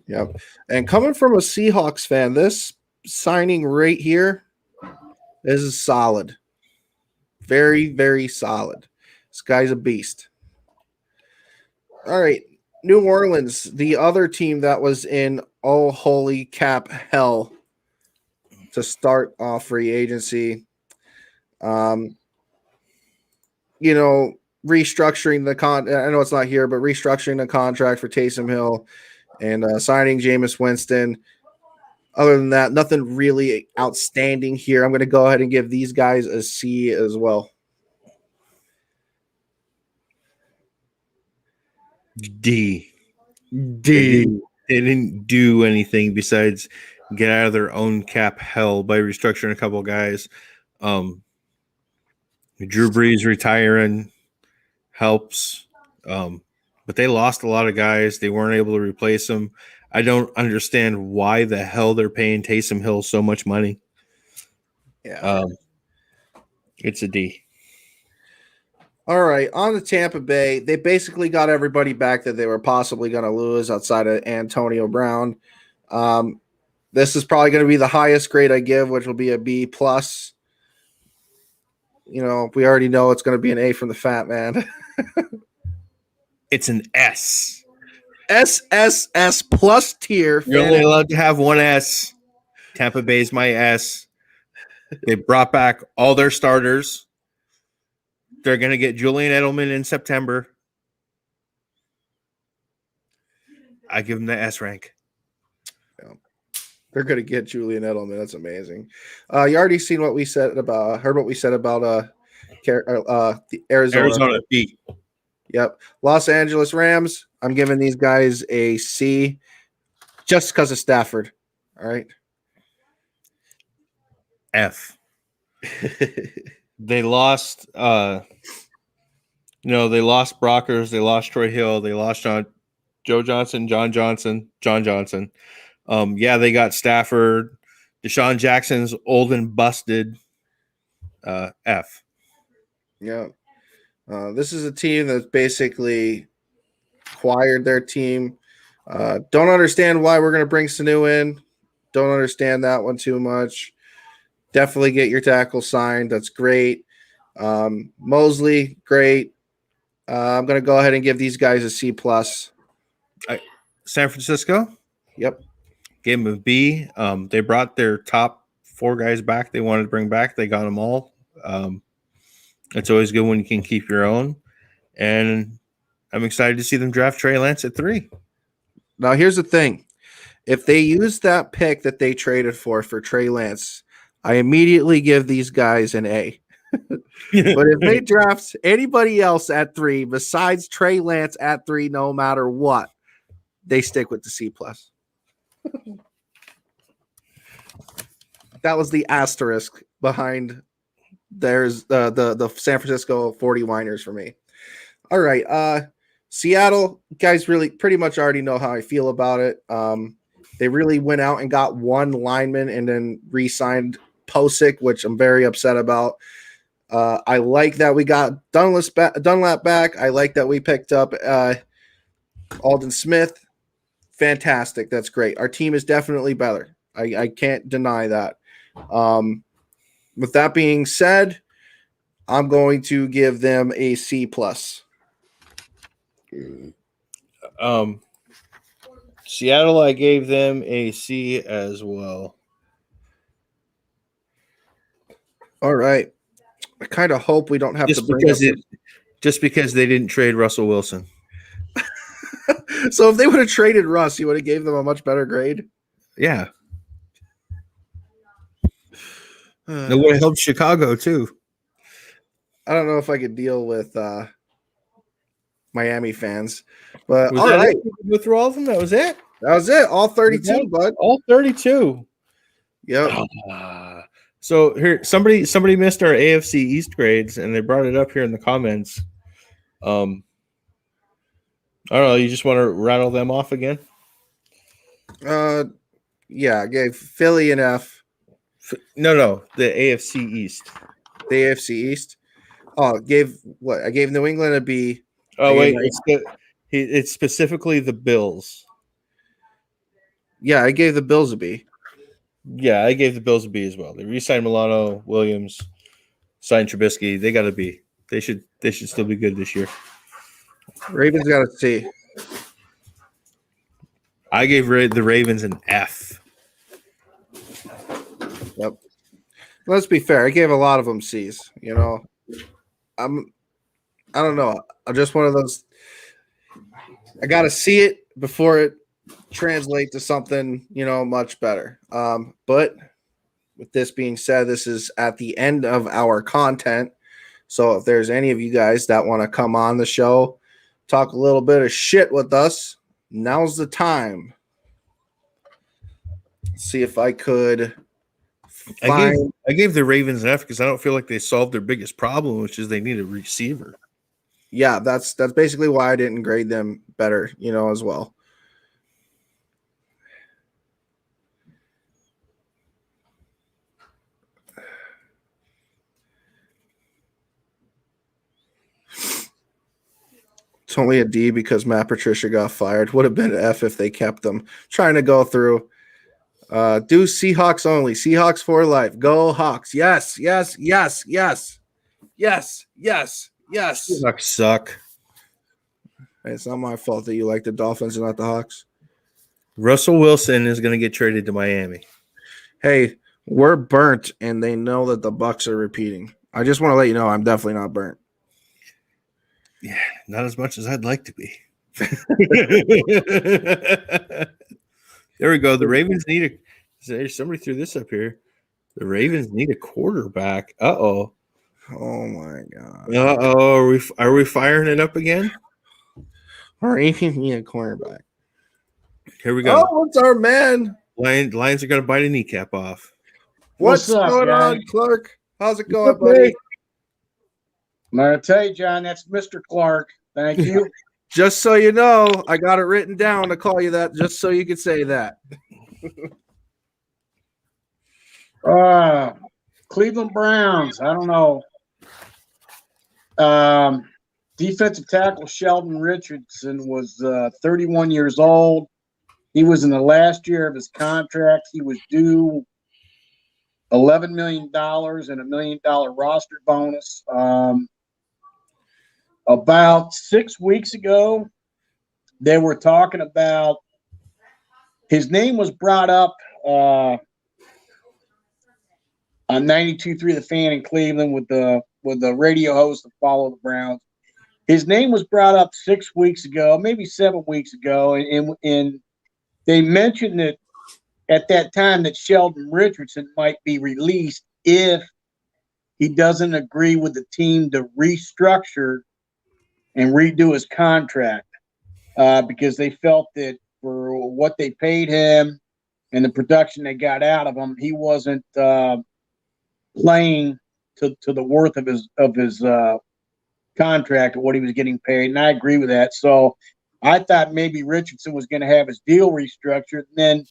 Yep. And coming from a Seahawks fan, this signing right here, this is solid. Very, very solid. This guy's a beast. All right. New Orleans, the other team that was in oh holy cap hell to start off free agency. Restructuring the I know it's not here, but restructuring the contract for Taysom Hill and signing Jameis Winston. Other than that, nothing really outstanding here. I'm going to go ahead and give these guys a C as well. D. They didn't do anything besides get out of their own cap hell by restructuring a couple of guys. Drew Brees retiring helps, but they lost a lot of guys. They weren't able to replace them. I don't understand why the hell they're paying Taysom Hill so much money. Yeah, it's a D. All right, on to Tampa Bay. They basically got everybody back that they were possibly going to lose outside of Antonio Brown. This is probably going to be the highest grade I give, which will be a B plus. We already know it's going to be an A from the Fat Man. It's an S. SSS plus tier. You're only allowed to have one S. Tampa Bay's my S. They brought back all their starters. They're going to get Julian Edelman in September. I give them the S rank. Yeah. They're going to get Julian Edelman. That's amazing. You already seen what we said about, heard what we said about the Arizona B. Yep. Los Angeles Rams. I'm giving these guys a C just because of Stafford. All right. F. They lost, they lost Brockers, they lost Troy Hill, they lost John Johnson. They got Stafford. Deshaun Jackson's old and busted. F. Yeah. This is a team that's basically acquired their team. Don't understand why we're going to bring Sanu in. Don't understand that one too much. Definitely get your tackle signed. That's great. Mosley, great. I'm going to go ahead and give these guys a C plus. San Francisco? Yep. Gave them a B. They brought their top 4 guys back they wanted to bring back. They got them all. It's always good when you can keep your own. And I'm excited to see them draft Trey Lance at 3. Now, here's the thing. If they use that pick that they traded for Trey Lance, I immediately give these guys an A. But if they draft anybody else at 3 besides Trey Lance at 3, no matter what, they stick with the C plus. That was the asterisk behind there's the San Francisco 49ers for me. All right. Seattle, guys really pretty much already know how I feel about it. They really went out and got one lineman and then re-signed Posick, which I'm very upset about. I like that we got Dunlap back. I like that we picked up Aldon Smith. Fantastic. That's great. Our team is definitely better. I can't deny that. With that being said, I'm going to give them a C plus. Seattle, I gave them a C as well. All right. I kind of hope we don't have just to bring just because they didn't trade Russell Wilson. So if they would have traded Russ, you would have gave them a much better grade. Yeah. It would have helped Chicago too. I don't know if I could deal with Miami fans. But Was all that right, it? Did we go through all of them? That was it. that was it. All 32, bud. All 32. Yep. So here, somebody missed our AFC East grades, and they brought it up here in the comments. I don't know. You just want to rattle them off again? Yeah, I gave Philly an F. No, the AFC East. The AFC East. Oh, gave what? I gave New England a B. Oh I gave wait, it's specifically the Bills. Yeah, I gave the Bills a B. Yeah, I gave the Bills a B as well. They re-signed Milano, Williams, signed Trubisky. They got a B. They should still be good this year. Ravens got a C. I gave the Ravens an F. Yep. Let's be fair. I gave a lot of them C's. You know, I don't know. I'm just one of those. I got to see it before it translates to something, much better. But with this being said, this is at the end of our content. So if there's any of you guys that want to come on the show, talk a little bit of shit with us, now's the time. See if I could find. I gave the Ravens an F because I don't feel like they solved their biggest problem, which is they need a receiver. Yeah, that's basically why I didn't grade them better, as well. It's only a D because Matt Patricia got fired. Would have been an F if they kept them. Trying to go through. Do Seahawks only. Seahawks for life. Go Hawks. Yes. Seahawks suck. It's not my fault that you like the Dolphins and not the Hawks. Russell Wilson is going to get traded to Miami. Hey, we're burnt, and they know that the Bucks are repeating. I just want to let you know I'm definitely not burnt. Yeah, not as much as I'd like to be. There we go. The Ravens need somebody threw this up here. The Ravens need a quarterback. Oh my God. Are we firing it up again? Or even need a cornerback. Here we go. Oh, what's our man? Lions are going to bite a kneecap off. What's up, going guy? on, Clark? How's it going, buddy? I'm going to tell you, John, that's Mr. Clark. Thank you. Just so you know, I got it written down to call you that just so you could say that. Cleveland Browns. I don't know. Defensive tackle Sheldon Richardson was 31 years old. He was in the last year of his contract. He was due $11 million and $1 million roster bonus. About 6 weeks ago, they were talking about his name was brought up on 92.3 The Fan in Cleveland with the radio host that followed the Browns. His name was brought up 6 weeks ago, maybe 7 weeks ago, and they mentioned that at that time that Sheldon Richardson might be released if he doesn't agree with the team to restructure and redo his contract, because they felt that for what they paid him and the production they got out of him, he wasn't playing to the worth of his contract or what he was getting paid. And I agree with that. So I thought maybe Richardson was going to have his deal restructured. And then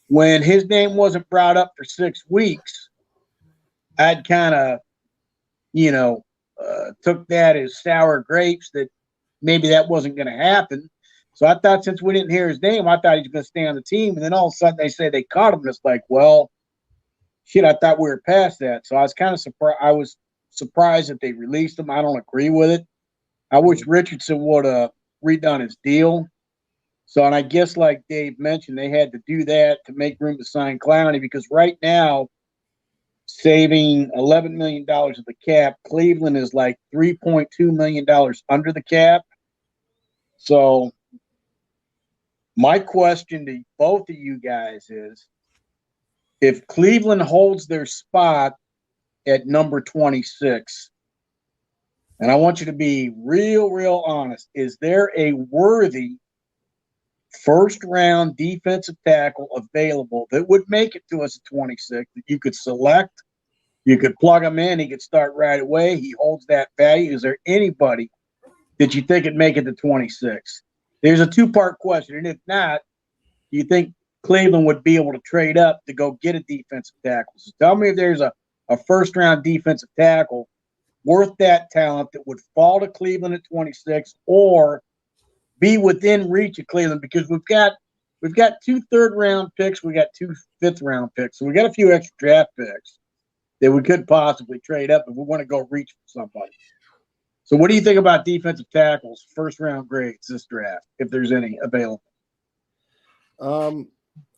when his name wasn't brought up for 6 weeks, I'd kind of, took that as sour grapes that maybe that wasn't going to happen. So I thought since we didn't hear his name, I thought he was going to stay on the team. And then all of a sudden they say they caught him. And it's like, well, shit, I thought we were past that. So I was kind of surprised. I was surprised that they released him. I don't agree with it. I wish Richardson would have redone his deal. So, and I guess like Dave mentioned, they had to do that to make room to sign Clowney, because right now, saving $11 million of the cap, Cleveland is like $3.2 million under the cap. So my question to both of you guys is, if Cleveland holds their spot at number 26, and I want you to be real honest. Is there a worthy first-round defensive tackle available that would make it to us at 26 that you could select? You could plug him in. He could start right away. He holds that value. Is there anybody that you think would make it to 26? There's a two-part question. And if not, do you think Cleveland would be able to trade up to go get a defensive tackle? So tell me if there's a first-round defensive tackle worth that talent that would fall to Cleveland at 26 or be within reach of Cleveland, because we've got 2 third-round picks. We got 2 fifth-round picks. So we got a few extra draft picks that we could possibly trade up if we want to go reach for somebody. So what do you think about defensive tackles, first-round grades this draft, if there's any available?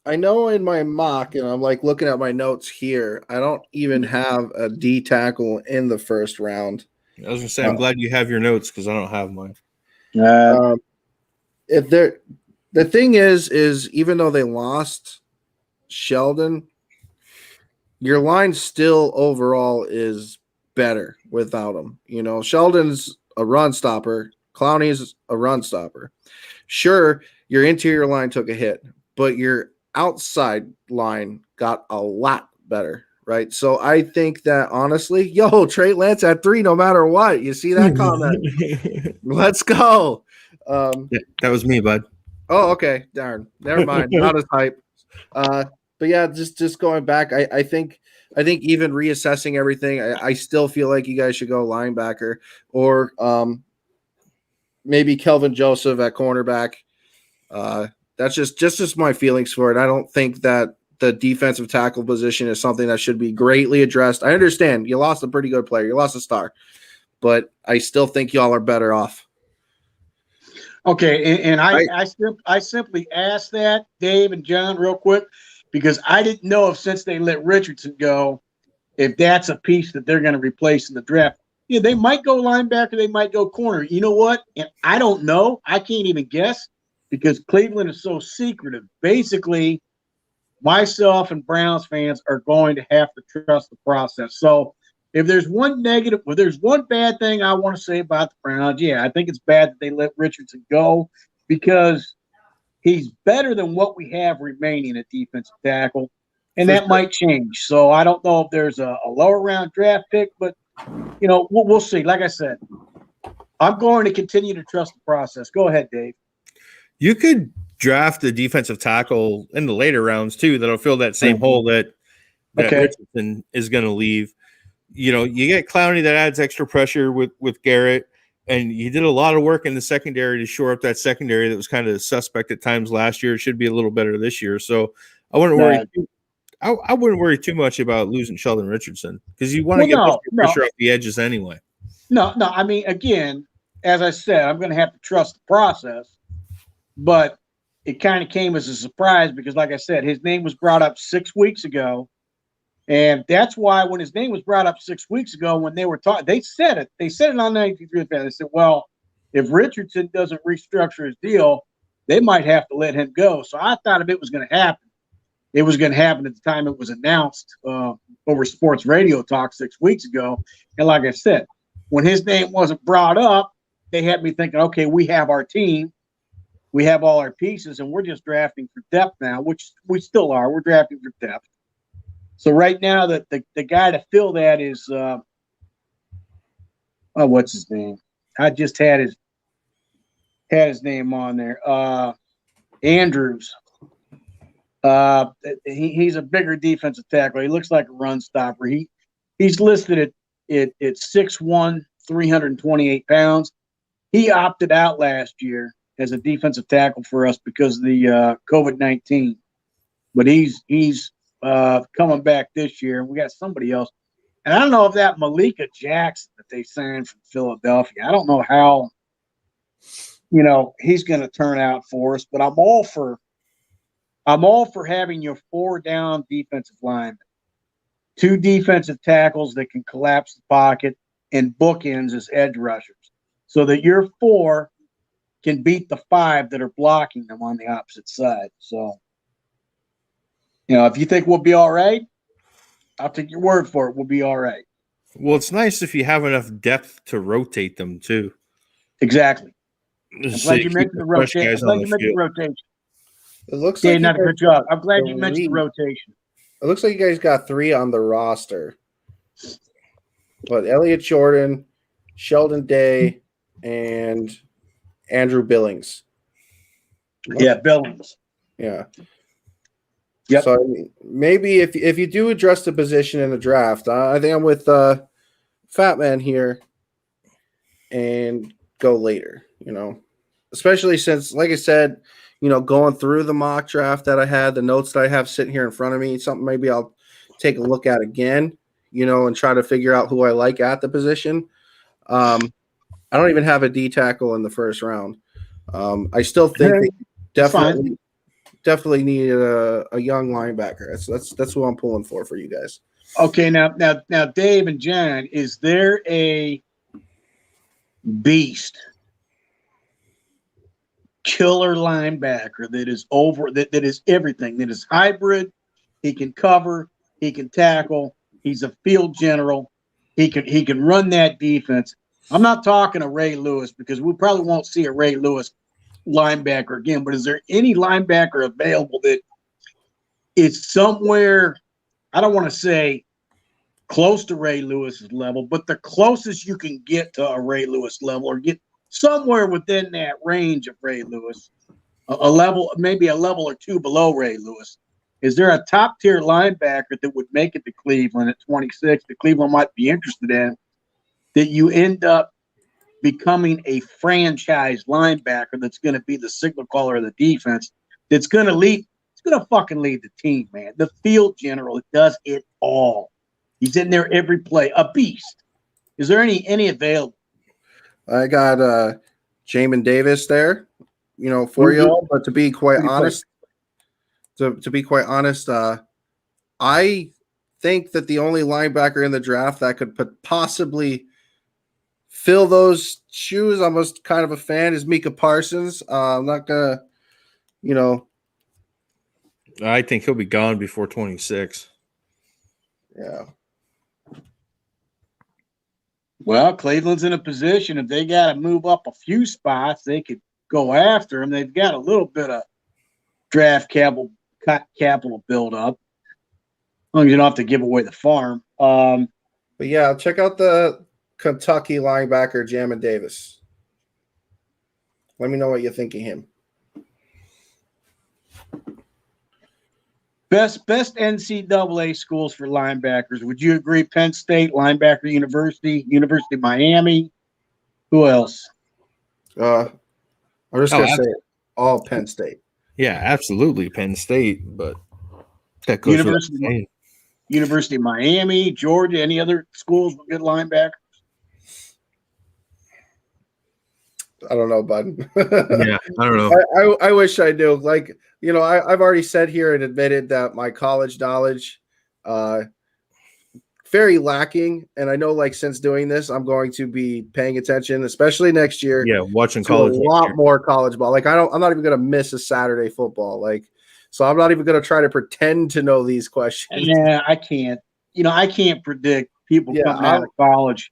I know in my mock, and I'm like looking at my notes here, I don't even have a D tackle in the first round. I was gonna say, I'm glad you have your notes because I don't have mine. If the thing is even though they lost Sheldon, your line still overall is better without him. You know, Sheldon's a run stopper, Clowney's a run stopper. Sure, your interior line took a hit, but your outside line got a lot better, right? So I think that honestly, Trey Lance at 3 no matter what. You see that comment? Let's go. Yeah, that was me, bud. Oh, okay. Darn. Never mind. Not as hype. But yeah, just going back, I think even reassessing everything, I still feel like you guys should go linebacker or maybe Kelvin Joseph at cornerback. That's just my feelings for it. I don't think that the defensive tackle position is something that should be greatly addressed. I understand you lost a pretty good player, you lost a star, but I still think y'all are better off. Okay, and I simply asked that, Dave and John, real quick, because I didn't know if since they let Richardson go, if that's a piece that they're going to replace in the draft. Yeah, they might go linebacker, they might go corner. You know what? And I don't know. I can't even guess because Cleveland is so secretive. Basically, myself and Browns fans are going to have to trust the process. So if there's one negative, well, there's one bad thing I want to say about the Browns. Yeah, I think it's bad that they let Richardson go because he's better than what we have remaining at defensive tackle, and that might change. So I don't know if there's a lower round draft pick, but, we'll see. Like I said, I'm going to continue to trust the process. Go ahead, Dave. You could draft a defensive tackle in the later rounds, too, that'll fill that same hole that Richardson is going to leave. You get Clowney that adds extra pressure with Garrett, and you did a lot of work in the secondary to shore up that secondary that was kind of suspect at times last year. It should be a little better this year. So I wouldn't worry. I wouldn't worry too much about losing Sheldon Richardson because you want to get pressure off the edges anyway. No. I mean, again, as I said, I'm going to have to trust the process, but it kind of came as a surprise because, like I said, his name was brought up 6 weeks ago. And that's why when his name was brought up 6 weeks ago, when they were talking, they said it. They said it on 93. They said, well, if Richardson doesn't restructure his deal, they might have to let him go. So I thought if it was going to happen, it was going to happen at the time it was announced over sports radio talk 6 weeks ago. And like I said, when his name wasn't brought up, they had me thinking, okay, we have our team. We have all our pieces, and we're just drafting for depth now, which we still are. We're drafting for depth. So right now, the guy to fill that is what's his name? I just had his name on there. Andrews. He's a bigger defensive tackle. He looks like a run stopper. He's listed at 6'1", 328 pounds. He opted out last year as a defensive tackle for us because of the COVID-19, but he's coming back this year. We got somebody else. And I don't know if that Malika Jackson that they signed from Philadelphia, I don't know how, he's going to turn out for us, but I'm all for having your 4 down defensive linemen, 2 defensive tackles that can collapse the pocket and bookends as edge rushers so that your 4 can beat the 5 that are blocking them on the opposite side. So, if you think we'll be all right, I'll take your word for it. We'll be all right. Well, it's nice if you have enough depth to rotate them too. Exactly. I'm So glad you keep mentioned the fresh rotation. I'm guys glad on you the mentioned the field. rotation. It looks Dave, like not a good job. I'm glad you mentioned the rotation. It looks like you guys got 3 on the roster. But Elliot Jordan, Sheldon Day, and Andrew Billings. Yeah, Billings. Yeah. Yep. So I mean, maybe if you do address the position in the draft, I think I'm with Fat Man here and go later, especially since, like I said, going through the mock draft that I had, the notes that I have sitting here in front of me, something maybe I'll take a look at again, and try to figure out who I like at the position. I don't even have a D tackle in the first round. I still think they definitely need a young linebacker. That's what I'm pulling for you guys. Okay, now, Dave and John, is there a beast, killer linebacker that is that is everything, that is hybrid? He can cover, he can tackle, he's a field general, he can run that defense. I'm not talking a Ray Lewis, because we probably won't see a Ray Lewis linebacker again, but is there any linebacker available that is somewhere, I don't want to say close to Ray Lewis's level, but the closest you can get to a Ray Lewis level, or get somewhere within that range of Ray Lewis, a level, maybe a level or two below Ray Lewis? Is there a top tier linebacker that would make it to Cleveland at 26 that Cleveland might be interested in, that you end up becoming a franchise linebacker that's going to be the signal caller of the defense, that's going to lead, it's going to fucking lead the team, man. The field general that does it all. He's in there every play, a beast. Is there any available? I got Jamin Davis there, for y'all. But to be quite honest, I think that the only linebacker in the draft that could possibly fill those shoes, I'm kind of a fan, is Micah Parsons. I'm not gonna, I think he'll be gone before 26. Yeah. Well, Cleveland's in a position, if they got to move up a few spots, they could go after him. They've got a little bit of draft capital build up. As long as you don't have to give away the farm. But yeah, check out the Kentucky linebacker Jamin Davis. Let me know what you think of him. Best NCAA schools for linebackers. Would you agree? Penn State, Linebacker University, University of Miami. Who else? I'm just gonna say all Penn State. Yeah, absolutely Penn State, but that goes University of Miami, Georgia. Any other schools with good linebackers? I don't know, bud. Yeah, I don't know. I wish I knew. Like, I've already said here and admitted that my college knowledge, very lacking. And I know, like, since doing this, I'm going to be paying attention, especially next year. Yeah, watching to college. A lot more college ball. Like, I'm not even going to miss a Saturday football. Like, so I'm not even going to try to pretend to know these questions. Yeah, I can't. I can't predict people coming out of college.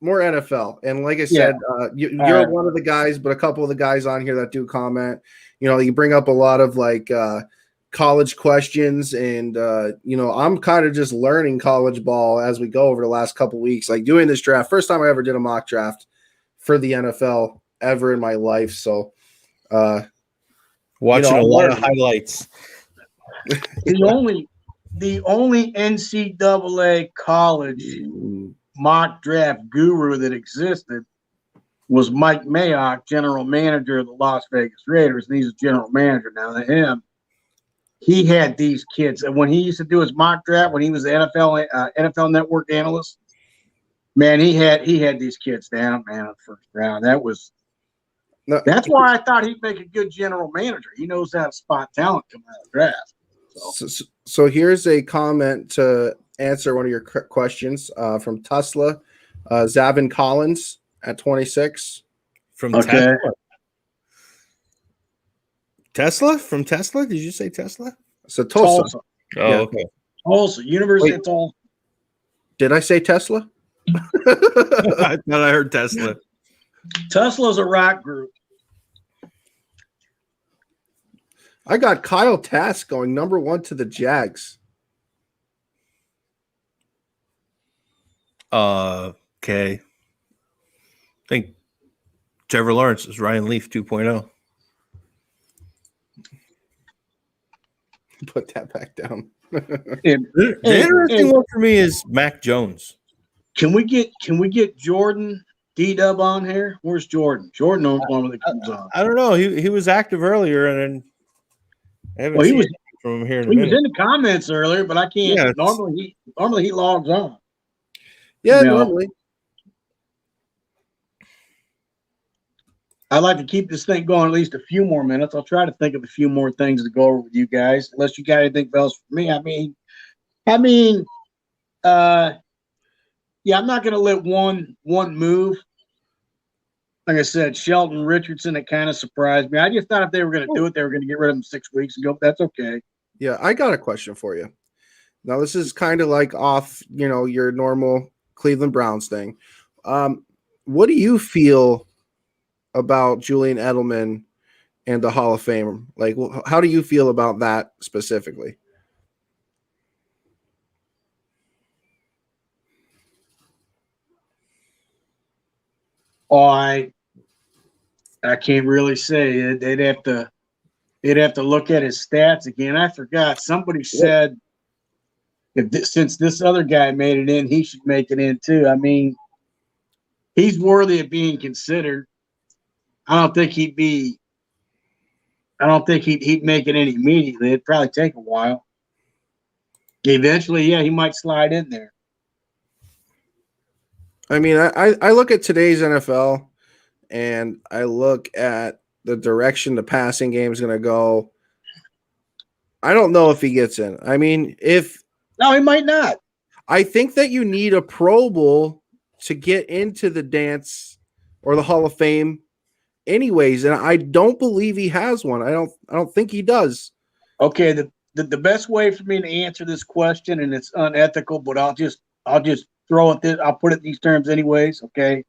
More NFL. And like I said, you're one of the guys, but a couple of the guys on here that do comment, you bring up a lot of like college questions. And, I'm kind of just learning college ball as we go over the last couple of weeks, like doing this draft. First time I ever did a mock draft for the NFL ever in my life. So watching a lot of highlights. The only NCAA college mock draft guru that existed was Mike Mayock, general manager of the Las Vegas Raiders, and he's a general manager now. He had these kids, and when he used to do his mock draft, when he was the NFL Network analyst, man, he had these kids down, man, in the first round. That's why I thought he'd make a good general manager. He knows how to spot talent coming out of the draft. So here's a comment to answer one of your questions from Tesla. Zavin Collins at 26. From Tesla? Tesla? From Tesla? Did you say Tesla? So Tulsa. Oh, okay. Tulsa. University of Tulsa. Did I say Tesla? I thought I heard Tesla. Tesla's a rock group. I got Kyle Trask going number 1 to the Jags. Okay. I think Trevor Lawrence is Ryan Leaf 2.0. Put that back down. The interesting one for me is Mac Jones. Can we get Jordan D-Dub on here? Where's Jordan? Jordan normally comes on. I don't know. He was active earlier, and then I haven't Well, he seen was anything from him here in a he was minute. in the comments earlier, but I can't. Yeah, normally he logs on. Yeah, No. normally. I'd like to keep this thing going at least a few more minutes. I'll try to think of a few more things to go over with you guys, unless you got anything else for me. Yeah, I'm not going to let one move. Like I said, Sheldon Richardson, it kind of surprised me. I just thought if they were going to do it, they were going to get rid of him 6 weeks ago. But that's okay. Yeah, I got a question for you. Now, this is kind of like off, your normal Cleveland Browns thing. What do you feel about Julian Edelman and the Hall of Fame? Like, how do you feel about that specifically? Oh, I can't really say. They'd have to look at his stats again. I forgot. Somebody said since this other guy made it in, he should make it in too. I mean, he's worthy of being considered. I don't think he'd make it in immediately. It'd probably take a while. Eventually, yeah, he might slide in there. I mean, I look at today's NFL and I look at the direction the passing game is going to go. I don't know if he gets in. I mean, No, he might not. I think that you need a Pro Bowl to get into the dance or the Hall of Fame anyways, and I don't believe he has one. I don't think he does. Okay, the best way for me to answer this question, and it's unethical, but I'll just throw it. I'll put it in these terms anyways. Okay.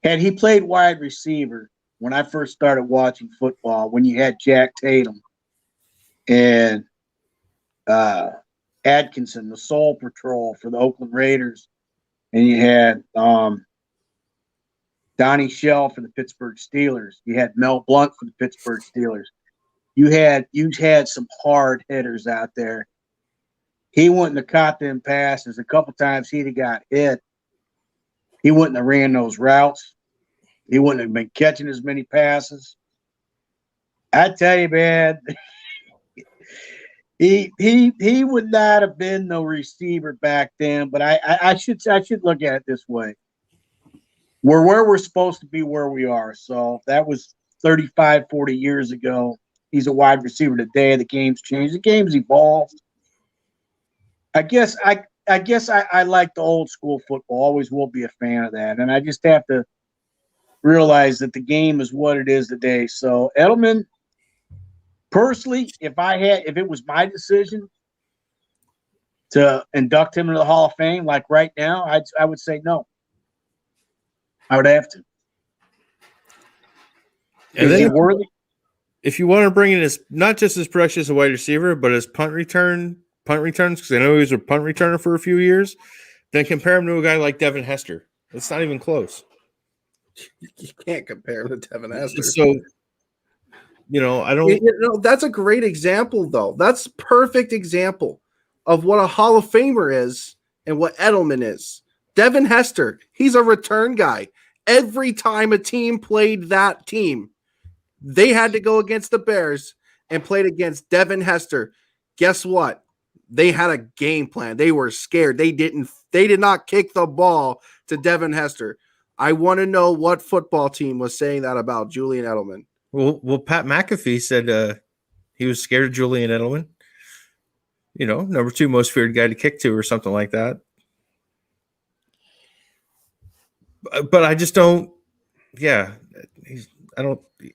Had he played wide receiver when I first started watching football, when you had Jack Tatum and Atkinson, the Soul Patrol for the Oakland Raiders, and you had Donnie Shell for the Pittsburgh Steelers, you had Mel Blount for the Pittsburgh Steelers. You had some hard hitters out there. He wouldn't have caught them passes. A couple times he'd have got hit. He wouldn't have ran those routes. He wouldn't have been catching as many passes. I tell you, man, he would not have been no receiver back then. But I should look at it this way: we're where we're supposed to be, where we are. So that was 35, 40 years ago. He's a wide receiver today. The game's changed. The game's evolved. I guess I like the old school football. Always will be a fan of that. And I just have to realize that the game is what it is today. So Edelman, personally, if it was my decision to induct him into the Hall of Fame, like right now, I would say no. I would have to. And Is he then worthy? if you want to bring in his not just his production as a wide receiver, but his punt returns, because I know he was a punt returner for a few years, then compare him to a guy like Devin Hester. It's not even close. You can't compare him to Devin Hester. So, I don't. That's a great example, though. That's perfect example of what a Hall of Famer is and what Edelman is. Devin Hester, he's a return guy. Every time a team played that team, they had to go against the Bears and played against Devin Hester. Guess what? They had a game plan. They were scared. They did not kick the ball to Devin Hester. I want to know what football team was saying that about Julian Edelman. Well, Pat McAfee said he was scared of Julian Edelman. Number 2 most feared guy to kick to, or something like that. But I just don't. Yeah,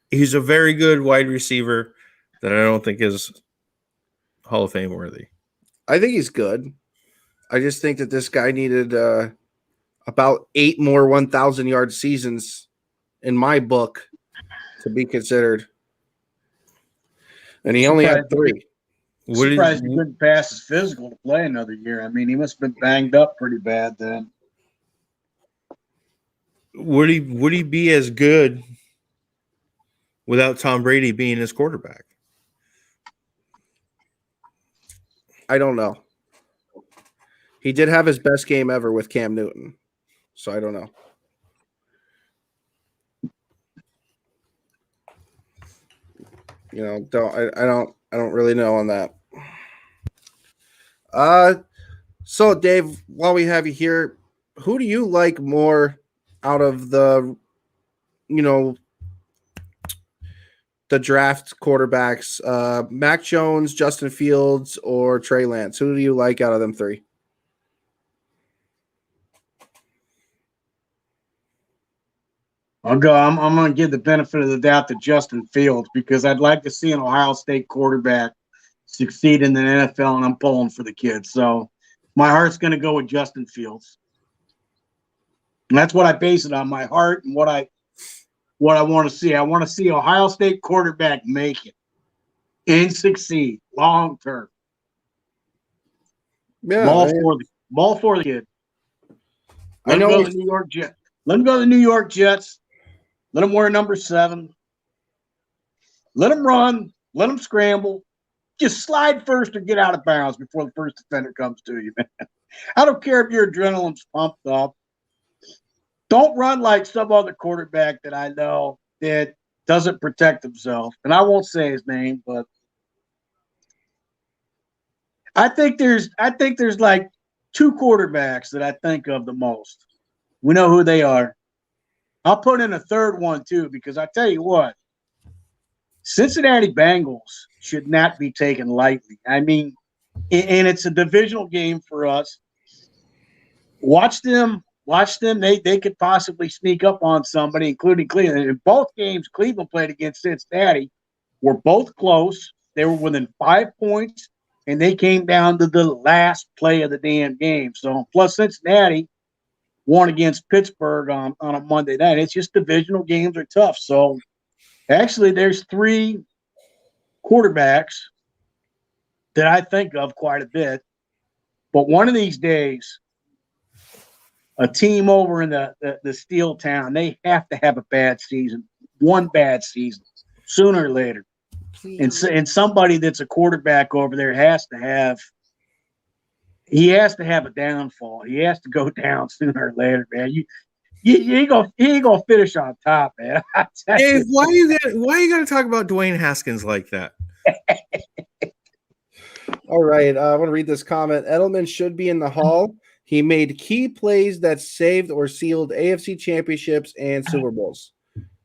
he's a very good wide receiver that I don't think is Hall of Fame worthy. I think he's good. I just think that this guy needed about 8 more 1,000-yard seasons in my book to be considered. And he only had 3. Surprised he couldn't pass his physical to play another year. I mean, he must have been banged up pretty bad then. Would he be as good without Tom Brady being his quarterback? I don't know. He did have his best game ever with Cam Newton, so I don't know. You know, I don't really know on that. So Dave, while we have you here, who do you like more out of the, you know, the draft quarterbacks? Mac Jones, Justin Fields, or Trey Lance? Who do you like out of them 3? I'll go. I'm going to give the benefit of the doubt to Justin Fields because I'd like to see an Ohio State quarterback succeed in the NFL, and I'm pulling for the kid. So my heart's going to go with Justin Fields. And that's what I base it on, my heart and what I want to see. I want to see Ohio State quarterback make it and succeed long term. Yeah, ball for the kid. I know Go to the New York Jets. Let him go to the New York Jets. Let him wear number 7. Let him run. Let him scramble. Just slide first or get out of bounds before the first defender comes to you, man. I don't care if your adrenaline's pumped up. Don't run like some other quarterback that I know that doesn't protect himself. And I won't say his name, but I think there's like 2 quarterbacks that I think of the most. We know who they are. I'll put in a third one too, because I tell you what, Cincinnati Bengals should not be taken lightly. I mean, and it's a divisional game for us. Watch them. They could possibly sneak up on somebody, including Cleveland. In both games Cleveland played against Cincinnati were both close. They were within 5 points, and they came down to the last play of the damn game. So, plus Cincinnati won against Pittsburgh on a Monday night. It's just divisional games are tough. So, actually, there's 3 quarterbacks that I think of quite a bit. But one of these days, a team over in the Steel Town, they have to have a bad season, one bad season, sooner or later. And somebody that's a quarterback over there has to have a downfall. He has to go down sooner or later, man. He ain't gonna finish on top, man. Dave, why you gotta talk about Dwayne Haskins like that? All right, I want to read this comment. Edelman should be in the Hall. He made key plays that saved or sealed AFC championships and Super Bowls.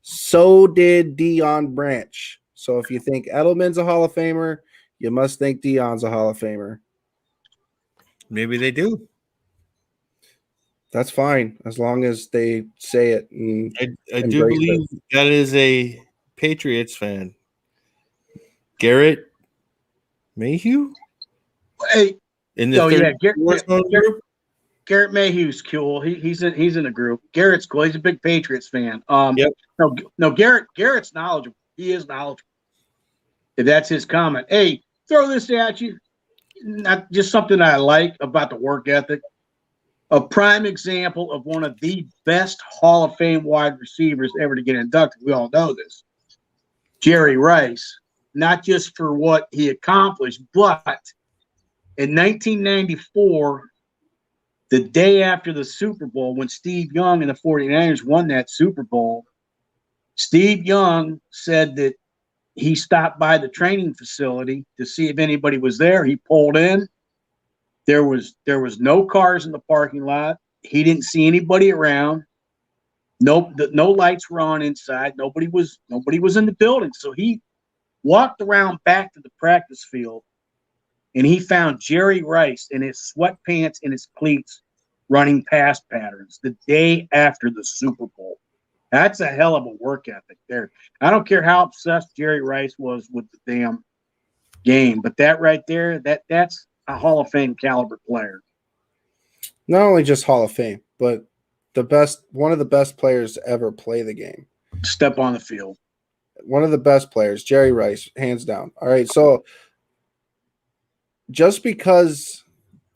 So did Deion Branch. So if you think Edelman's a Hall of Famer, you must think Deion's a Hall of Famer. Maybe they do. That's fine, as long as they say it. I do believe that is a Patriots fan. Garrett Mayhew? Hey, in the Garrett Mayhew's cool. He's in the group. Garrett's cool. He's a big Patriots fan. Yep. No, Garrett's knowledgeable. He is knowledgeable. If that's his comment. Hey, throw this at you. Not just something I like about the work ethic. A prime example of one of the best Hall of Fame wide receivers ever to get inducted. We all know this. Jerry Rice, not just for what he accomplished, but in 1994, the day after the Super Bowl, when Steve Young and the 49ers won that Super Bowl, Steve Young said that he stopped by the training facility to see if anybody was there. He pulled in. There was no cars in the parking lot. He didn't see anybody around. No lights were on inside. Nobody was in the building. So he walked around back to the practice field, and he found Jerry Rice in his sweatpants and his cleats running pass patterns the day after the Super Bowl. That's a hell of a work ethic there. I don't care how obsessed Jerry Rice was with the damn game, but that right there, that's a Hall of Fame caliber player. Not only just Hall of Fame, but one of the best players to ever play the game. Step on the field. One of the best players, Jerry Rice, hands down. All right, so just because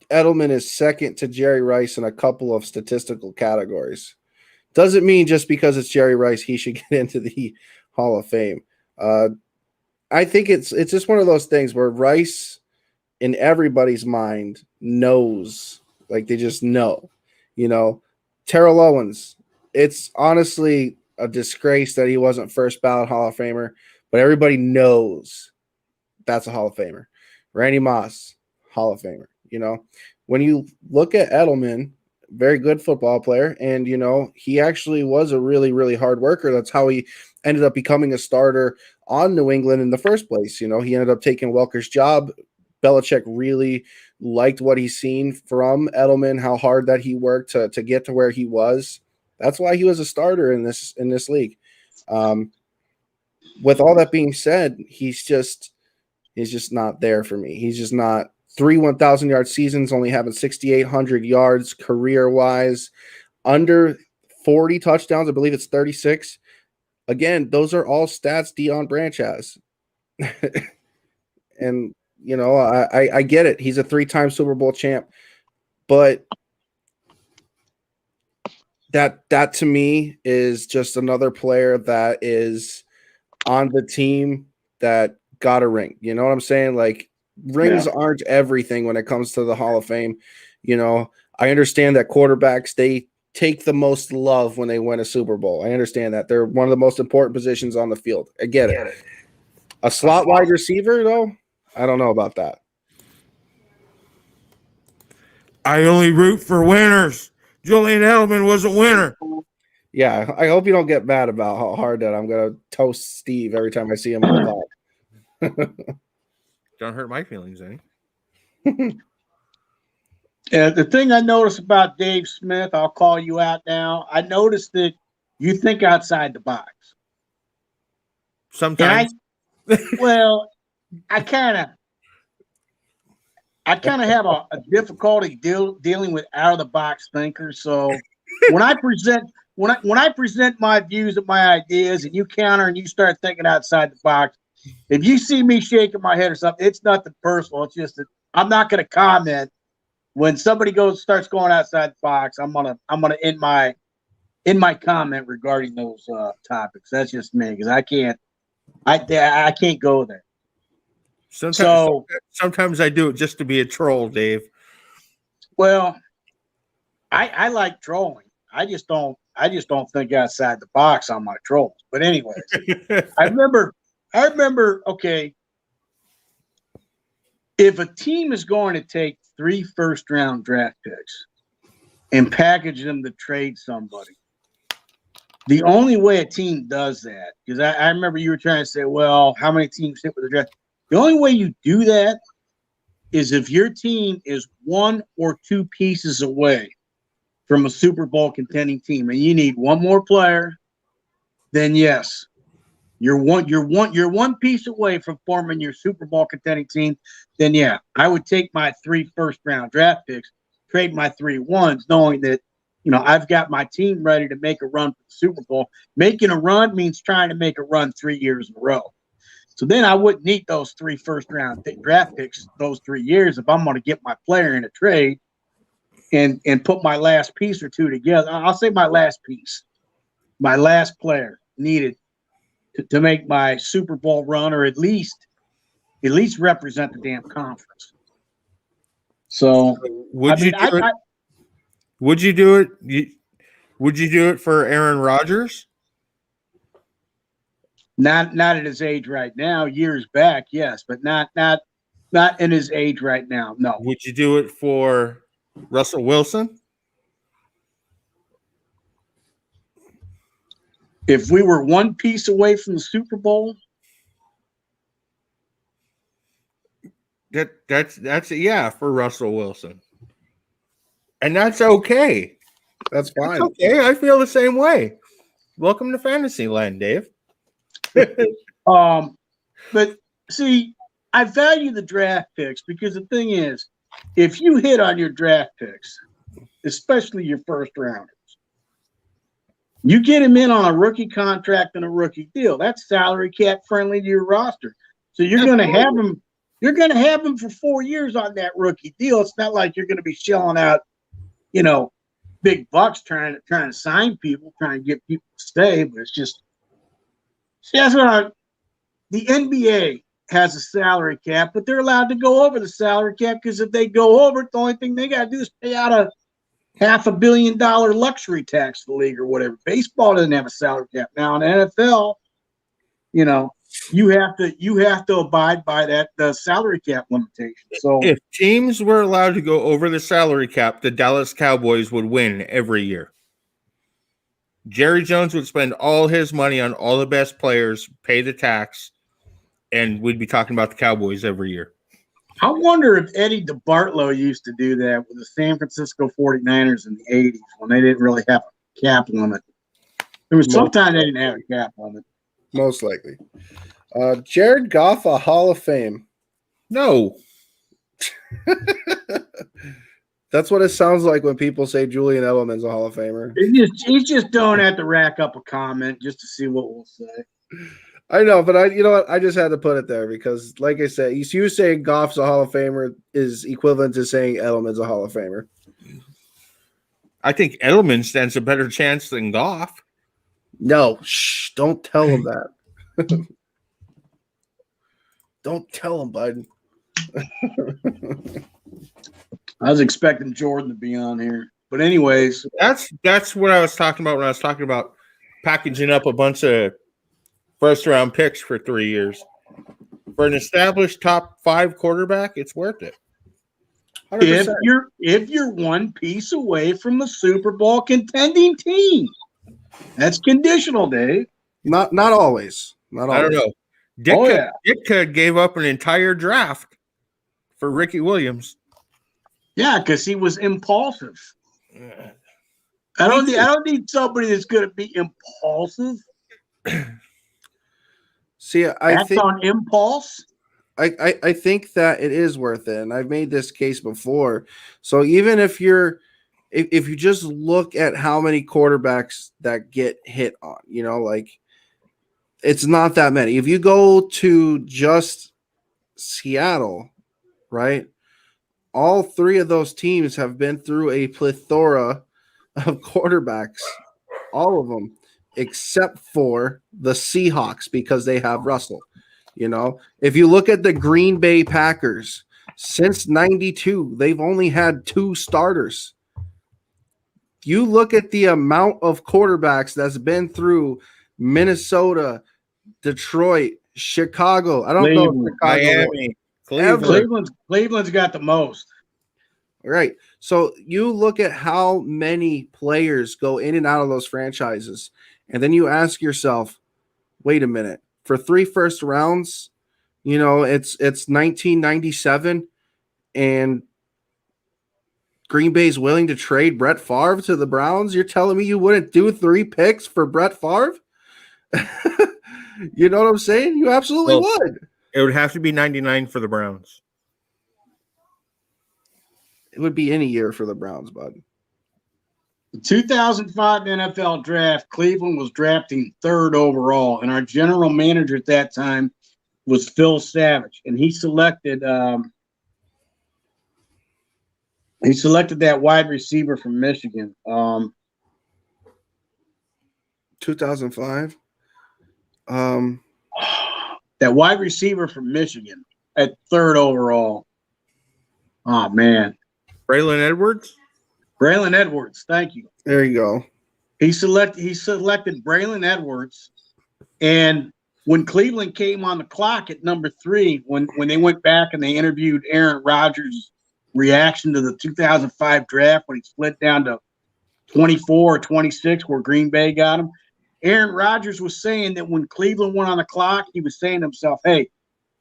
Edelman is second to Jerry Rice in a couple of statistical categories doesn't mean just because it's Jerry Rice he should get into the Hall of Fame. I think it's just one of those things where Rice, in everybody's mind, knows, like they just know, Terrell Owens. It's honestly a disgrace that he wasn't first ballot Hall of Famer, but everybody knows that's a Hall of Famer. Randy Moss, Hall of Famer. When you look at Edelman, very good football player, and he actually was a really, really hard worker. That's how he ended up becoming a starter on New England in the first place. He ended up taking Welker's job. Belichick really liked what he's seen from Edelman, how hard that he worked to get to where he was. That's why he was a starter in this league. With all that being said, he's just not there for me. He's just not. 3 1,000-yard seasons, only having 6,800 yards career-wise, under 40 touchdowns. I believe it's 36. Again, those are all stats Deion Branch has. And, I get it. He's a 3-time Super Bowl champ. But that to me is just another player that is on the team that got a ring. You know what I'm saying? Like, rings aren't everything when it comes to the Hall of Fame. I understand that quarterbacks, they take the most love when they win a Super Bowl. I understand that. They're one of the most important positions on the field. I get it. A slot wide receiver, though, I don't know about that. I only root for winners. Julian Edelman was a winner. Yeah, I hope you don't get mad about how hard that I'm going to toast Steve every time I see him on the pod. Don't hurt my feelings any. The thing I noticed about Dave Smith, I'll call you out now. I noticed that you think outside the box. Sometimes. I kind of have a difficulty dealing with out of the box thinkers. So when I present my views and my ideas, and you counter and you start thinking outside the box, if you see me shaking my head or something, it's nothing personal. It's just that I'm not going to comment when somebody starts going outside the box. I'm gonna end my comment regarding those topics. That's just me, because I can't go there. Sometimes I do it just to be a troll, Dave. Well, I like trolling. I just don't think outside the box on my trolls. But anyways, I remember. Okay, if a team is going to take 3 first-round draft picks and package them to trade somebody, the only way a team does that, because I remember you were trying to say, well, how many teams hit with the draft? The only way you do that is if your team is 1 or 2 pieces away from a Super Bowl contending team, and you need one more player, then yes, you're one piece away from forming your Super Bowl contending team. Then yeah, I would take my 3 first-round draft picks, trade my 3 ones, knowing that I've got my team ready to make a run for the Super Bowl. Making a run means trying to make a run 3 years in a row. So then I wouldn't need those 3 first-round draft picks those 3 years if I'm going to get my player in a trade and put my last piece or 2 together. I'll say my last piece, my last player needed to make my Super Bowl run, or at least represent the damn conference. So Would you do it for Aaron Rodgers? Not at his age right now. Years back, yes, but not in his age right now. No. Would you do it for Russell Wilson? If we were 1 piece away from the Super Bowl, that's yeah, for Russell Wilson, and that's okay. That's fine. That's okay, I feel the same way. Welcome to Fantasyland, Dave. But see, I value the draft picks, because the thing is, if you hit on your draft picks, especially your first rounders. You get him in on a rookie contract and a rookie deal. That's salary cap friendly to your roster. So you're going to have him. You're going to have him for 4 years on that rookie deal. It's not like you're going to be shelling out, big bucks trying to sign people, trying to get people to stay. But it's just, see, that's what the NBA has a salary cap, but they're allowed to go over the salary cap because if they go over it, the only thing they got to do is pay out a $500 million luxury tax to the league or whatever. Baseball doesn't have a salary cap. Now in the NFL, you have to abide by the salary cap limitation. So if teams were allowed to go over the salary cap, the Dallas Cowboys would win every year. Jerry Jones would spend all his money on all the best players, pay the tax, and we'd be talking about the Cowboys every year. I wonder if Eddie DeBartolo used to do that with the San Francisco 49ers in the 80s when they didn't really have a cap limit. There was sometimes they didn't have a cap limit. Most likely. Jared Goff, a Hall of Fame. No. That's what it sounds like when people say Julian Edelman's a Hall of Famer. He's just don't have to rack up a comment just to see what we'll say. I know, but you know what? I just had to put it there because, like I said, you saying Goff's a Hall of Famer is equivalent to saying Edelman's a Hall of Famer. I think Edelman stands a better chance than Goff. No, don't tell him that. Don't tell him, bud. I was expecting Jordan to be on here. But anyways. That's what I was talking about when I was talking about packaging up a bunch of first-round picks for 3 years. For an established top 5 quarterback, it's worth it. 100%. If you're one piece away from the Super Bowl contending team. That's conditional, Dave. Not always. Not always. I don't know. Ditka gave up an entire draft for Ricky Williams. Yeah, because he was impulsive. I don't need somebody that's going to be impulsive. See, I think on impulse. I think that it is worth it, and I've made this case before. So even if you just look at how many quarterbacks that get hit on, it's not that many. If you go to just Seattle, right? All 3 of those teams have been through a plethora of quarterbacks, all of them, except for the Seahawks because they have Russell. If you look at the Green Bay Packers, since 92, they've only had 2 starters. You look at the amount of quarterbacks that's been through Minnesota, Detroit, Chicago. I don't know if Miami, Cleveland's got the most. Right. So you look at how many players go in and out of those franchises, and then you ask yourself, wait a minute, for 3 first rounds, it's 1997 and Green Bay's willing to trade Brett Favre to the Browns. You're telling me you wouldn't do 3 picks for Brett Favre? You know what I'm saying? You absolutely would. It would have to be 99 for the Browns. It would be any year for the Browns, bud. The 2005 NFL draft, Cleveland was drafting 3rd overall, and our general manager at that time was Phil Savage, and he selected that wide receiver from Michigan. 2005. That wide receiver from Michigan at 3rd overall. Oh man, Braylon Edwards. Braylon Edwards, thank you. There you go. He selected Braylon Edwards, and when Cleveland came on the clock at number 3, when they went back and they interviewed Aaron Rodgers' reaction to the 2005 draft when he split down to 24 or 26, where Green Bay got him, Aaron Rodgers was saying that when Cleveland went on the clock, he was saying to himself, "Hey,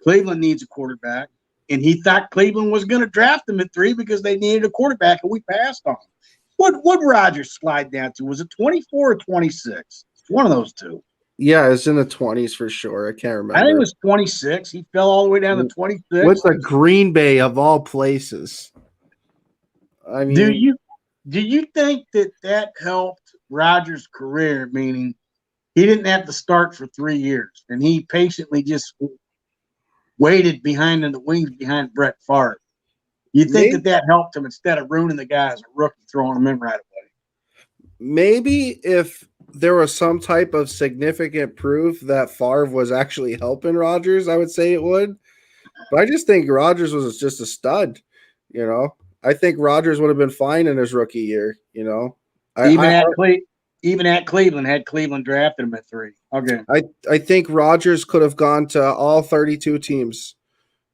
Cleveland needs a quarterback," and he thought Cleveland was going to draft him at 3 because they needed a quarterback, and we passed on him. What would Rodgers slide down to? Was it 24 or 26? It's one of those 2. Yeah, it's in the 20s for sure. I can't remember. I think it was 26. He fell all the way down to 26. With the Green Bay of all places. I mean, Do you think that helped Rodgers' career? Meaning, he didn't have to start for 3 years, and he patiently just waited behind in the wings behind Brett Favre. You think that helped him instead of ruining the guy as a rookie, throwing him in right away? Maybe if there was some type of significant proof that Favre was actually helping Rodgers, I would say it would. But I just think Rodgers was just a stud. You know, I think Rodgers would have been fine in his rookie year. You know, Even at Cleveland, had Cleveland drafted him at 3. Okay. I think Rodgers could have gone to all 32 teams.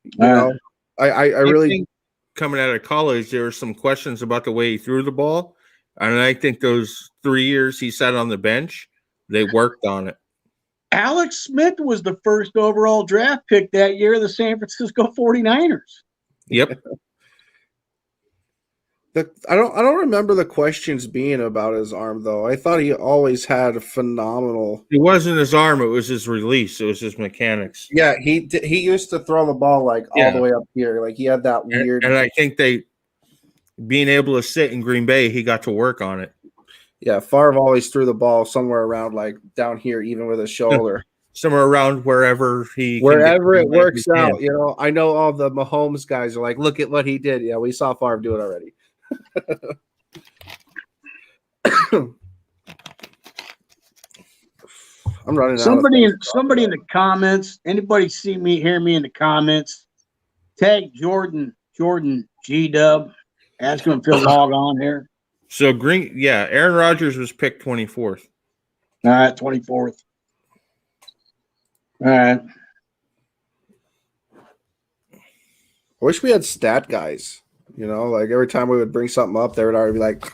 You know, I really think coming out of college, there were some questions about the way he threw the ball. And I think those 3 years he sat on the bench, they worked on it. Alex Smith was the first overall draft pick that year of the San Francisco 49ers. Yep. I don't remember the questions being about his arm though. I thought he always had a phenomenal. It wasn't his arm; it was his release. It was his mechanics. Yeah, he used to throw the ball like all the way up here. Like he had that weird. And I think being able to sit in Green Bay, he got to work on it. Yeah, Favre always threw the ball somewhere around like down here, even with his shoulder. Somewhere around wherever it works out. You know, I know all the Mahomes guys are like, look at what he did. Yeah, we saw Favre do it already. I'm running somebody in the comments. Anybody hear me in the comments? Tag Jordan G-Dub. Ask him if he'll log on here. So Aaron Rodgers was picked 24th. All right, 24th. All right. I wish we had stat guys. You know, like every time we would bring something up, they would already be like,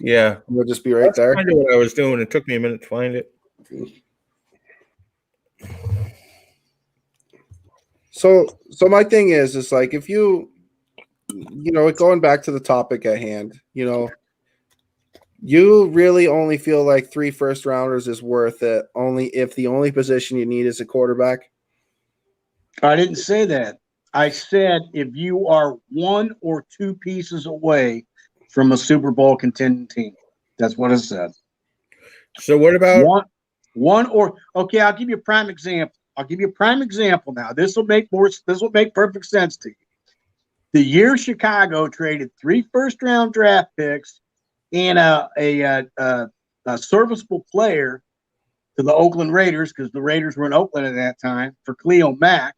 "Yeah, we'll just be right there." Kind of what I was doing. It took me a minute to find it. So my thing is like if you know, going back to the topic at hand, you know, you really only feel like 3 first rounders is worth it only if the only position you need is a quarterback. I didn't say that. I said if you are 1 or 2 pieces away from a Super Bowl contending team. That's what I said. So what about one or okay, I'll give you a prime example. Now. This will make perfect sense to you. The year Chicago traded 3 first-round draft picks and a serviceable player to the Oakland Raiders, because the Raiders were in Oakland at that time, for Khalil Mack.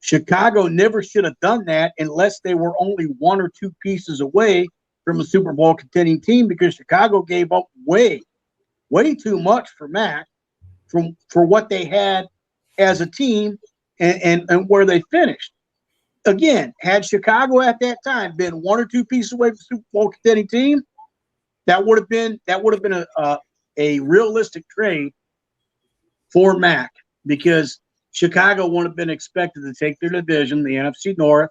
Chicago never should have done that unless they were only 1 or 2 pieces away from a Super Bowl contending team, because Chicago gave up way too much for Mack for what they had as a team and where they finished. Again, had Chicago at that time been 1 or 2 pieces away from the Super Bowl contending team, that would have been a realistic trade for Mack, because Chicago would have been expected to take their division, the NFC North,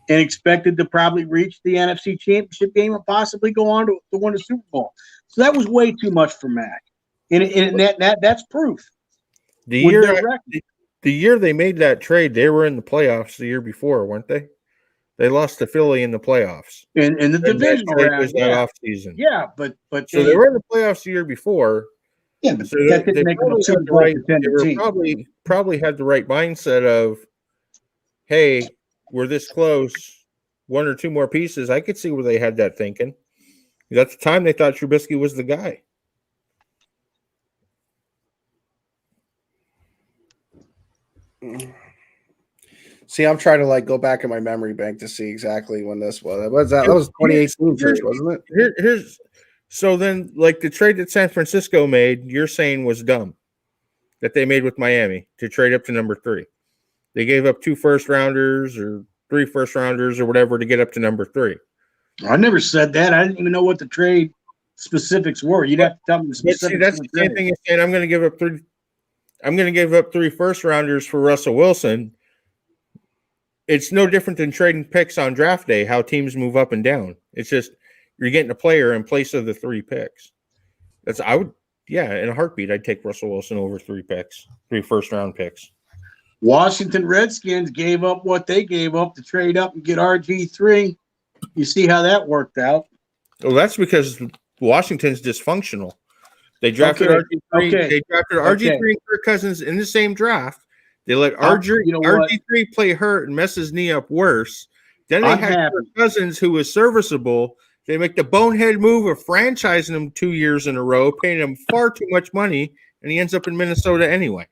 and expected to probably reach the NFC Championship game and possibly go on to win the Super Bowl. So that was way too much for Mack, and that's proof. The year they made that trade, they were in the playoffs the year before, weren't they? They lost to Philly in the playoffs. In the divisional round, that off season. Yeah, but so they were in the playoffs the year before. Yeah, but so that didn't make them a Super Bowl contender team. Probably had the right mindset of, hey, we're this close, 1 or 2 more pieces. I could see where they had that thinking. At the time, they thought Trubisky was the guy. See, I'm trying to go back in my memory bank to see exactly when this was. That was 2018 trade, wasn't it? So then, the trade that San Francisco made, you're saying was dumb, that they made with Miami to trade up to number 3. They gave up 2 first-rounders or 3 first-rounders or whatever to get up to number 3. I never said that. I didn't even know what the trade specifics were. You'd have to tell me the specifics. See, that's the same thing as saying I'm going to give up 3. I'm going to give up 3 first-rounders for Russell Wilson. It's no different than trading picks on draft day, how teams move up and down. It's just you're getting a player in place of the 3 picks. In a heartbeat, I'd take Russell Wilson over 3 first-round picks. Washington Redskins gave up what they gave up to trade up and get RG3. You see how that worked out? Well, that's because Washington's dysfunctional. They drafted Okay, RG3. okay, They drafted RG3 and Kirk Cousins in the same draft. They let you know what? RG3 play hurt and mess his knee up worse. Then they I'm had happy. Kirk Cousins, who was serviceable. They make the bonehead move of franchising him 2 years in a row, paying him far too much money, and he ends up in Minnesota anyway.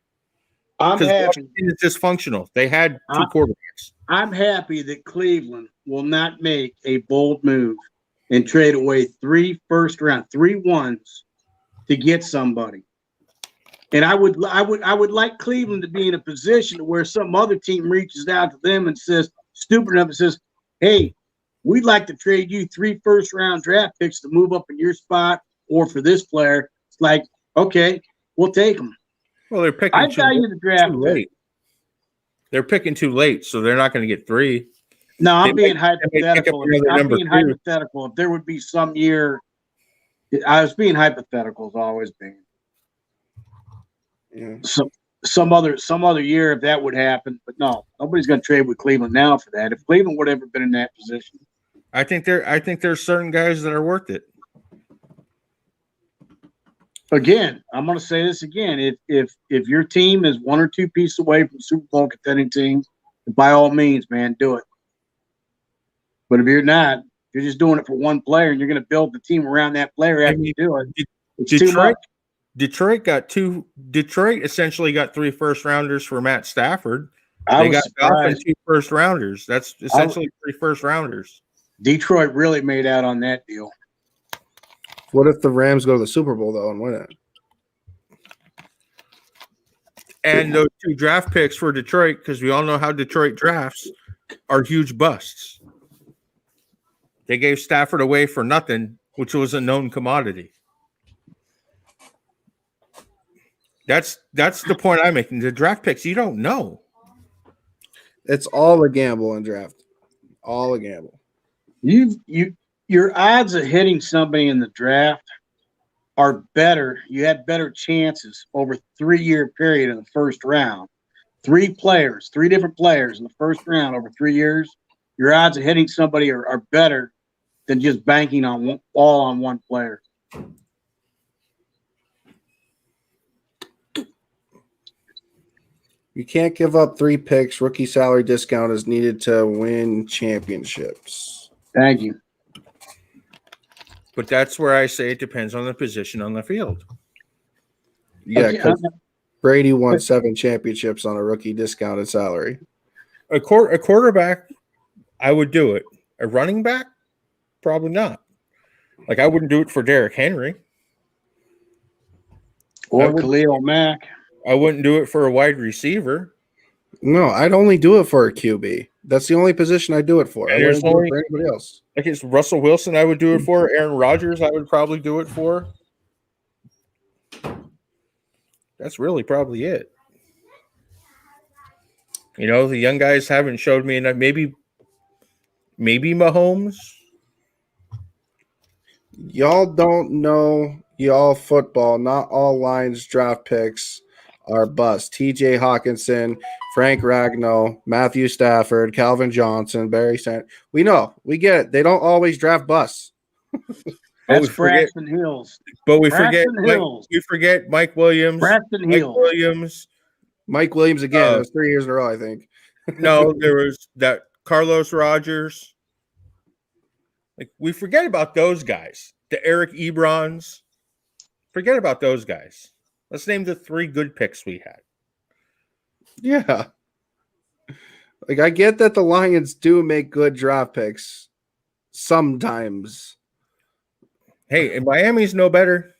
I'm Because happy. Washington is dysfunctional. They had two quarterbacks. I'm happy that Cleveland will not make a bold move and trade away 3 first-round, 3 ones to get somebody. And I would like Cleveland to be in a position where some other team reaches out to them and says, stupid enough, and says, "Hey, we'd like to trade you 3 first-round draft picks to move up in your spot or for this player." It's like, okay, we'll take them. Well, they're picking I value the draft too late. They're picking too late, so they're not going to get 3. No, I'm They being may pick up hypothetical. another I'm number being 2. hypothetical. If there would be some year, I was being hypothetical. As always being. Yeah. Some other year if that would happen, but no, nobody's going to trade with Cleveland now for that. If Cleveland would have ever been in that position, I think there's certain guys that are worth it. again, I'm going to say this again: if your team is 1 or 2 pieces away from Super Bowl contending team, by all means, man, do it. But if you're not, you're just doing it for one player, and you're going to build the team around that player after you do it. It's too much. Detroit essentially got 3 first rounders for Matt Stafford. I They was got Goff and surprised. 2 first rounders. That's essentially 3 first rounders. Detroit really made out on that deal. What if the Rams go to the Super Bowl though and win it? And those 2 draft picks for Detroit, because we all know how Detroit drafts, are huge busts. They gave Stafford away for nothing, which was a known commodity. That's the point I'm making. The draft picks, you don't know. It's all a gamble in draft. All a gamble. Your odds of hitting somebody in the draft are better. You have better chances over a 3-year period in the first round. 3 different players in the first round over 3 years. Your odds of hitting somebody are better than just banking on one player. You can't give up 3 picks. Rookie salary discount is needed to win championships. Thank you. But that's where I say it depends on the position on the field. Yeah, Okay, because Brady won 7 championships on a rookie discounted salary. A quarterback, I would do it. A running back, probably not. Like, I wouldn't do it for Derrick Henry. or Khalil Mack. I wouldn't do it for a wide receiver. No, I'd only do it for a QB. That's the only position I do it for. I And wouldn't there's do it only- for anybody else. Like, it's Russell Wilson, I would do it for. Aaron Rodgers, I would probably do it for. That's really probably it. You know, the young guys haven't showed me enough. Maybe Mahomes. Y'all don't know y'all football. Not all Lions draft picks are bust. TJ Hawkinson, Frank Ragnow, Matthew Stafford, Calvin Johnson, Barry Sanders. We know. We get it. They don't always draft busts. That's we forget- Braxton Hills. But we Braxton forget Hills. Mike Williams. Braxton Mike Hills. Williams. Mike Williams again. It was 3 years in a row, I think. No, there was that Carlos Rogers. Like, we forget about those guys. The Eric Ebrons. Forget about those guys. Let's name the 3 good picks we had. Yeah. Like, I get that the Lions do make good draft picks sometimes. Hey, and Miami's no better.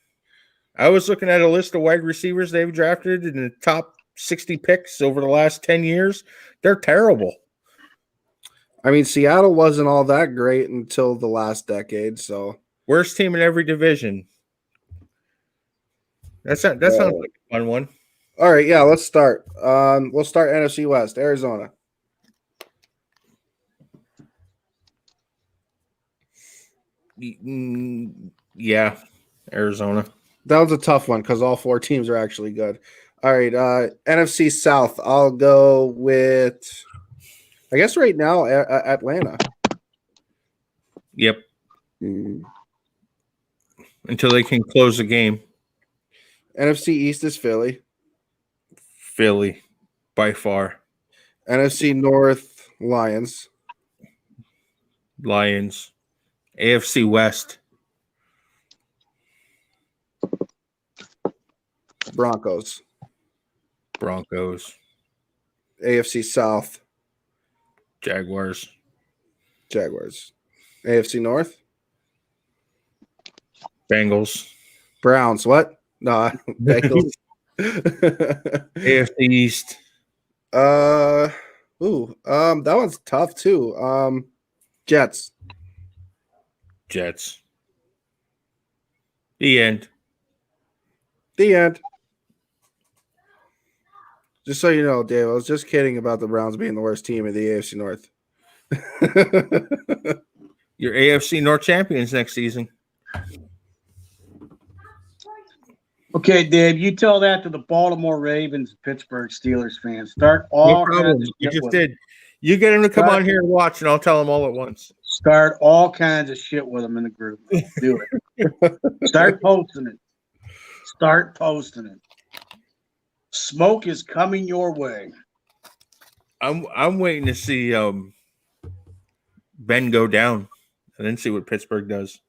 I was looking at a list of wide receivers they've drafted in the top 60 picks over the last 10 years. They're terrible. I mean, Seattle wasn't all that great until the last decade, so Worst team in every division. That sounds like a fun one. all right, yeah, let's start. We'll start NFC West, Arizona. Yeah, Arizona. That was a tough one because all 4 teams are actually good. All right, NFC South. I'll go with, I guess right now, Atlanta. Yep. Mm. Until they can close the game. NFC East is Philly. Philly, by far. NFC North, Lions. Lions. AFC West. Broncos. Broncos. AFC South, Jaguars. Jaguars. AFC North, Bengals. Browns. What? No, Bengals. AFC East. That one's tough too. Jets. Jets. The end. The end. Just so you know, Dave, I was just kidding about the Browns being the worst team in the AFC North. Your AFC North champions next season. Okay, Dave, you tell that to the Baltimore Ravens, Pittsburgh Steelers fans. Start No all problem. kinds of You shit just with them. did. You get them to come Right. on here and watch, and I'll tell them all at once. Start all kinds of shit with them in the group. Do it. Start posting it. Start posting it. Smoke is coming your way. I'm waiting to see Ben go down and then see what Pittsburgh does.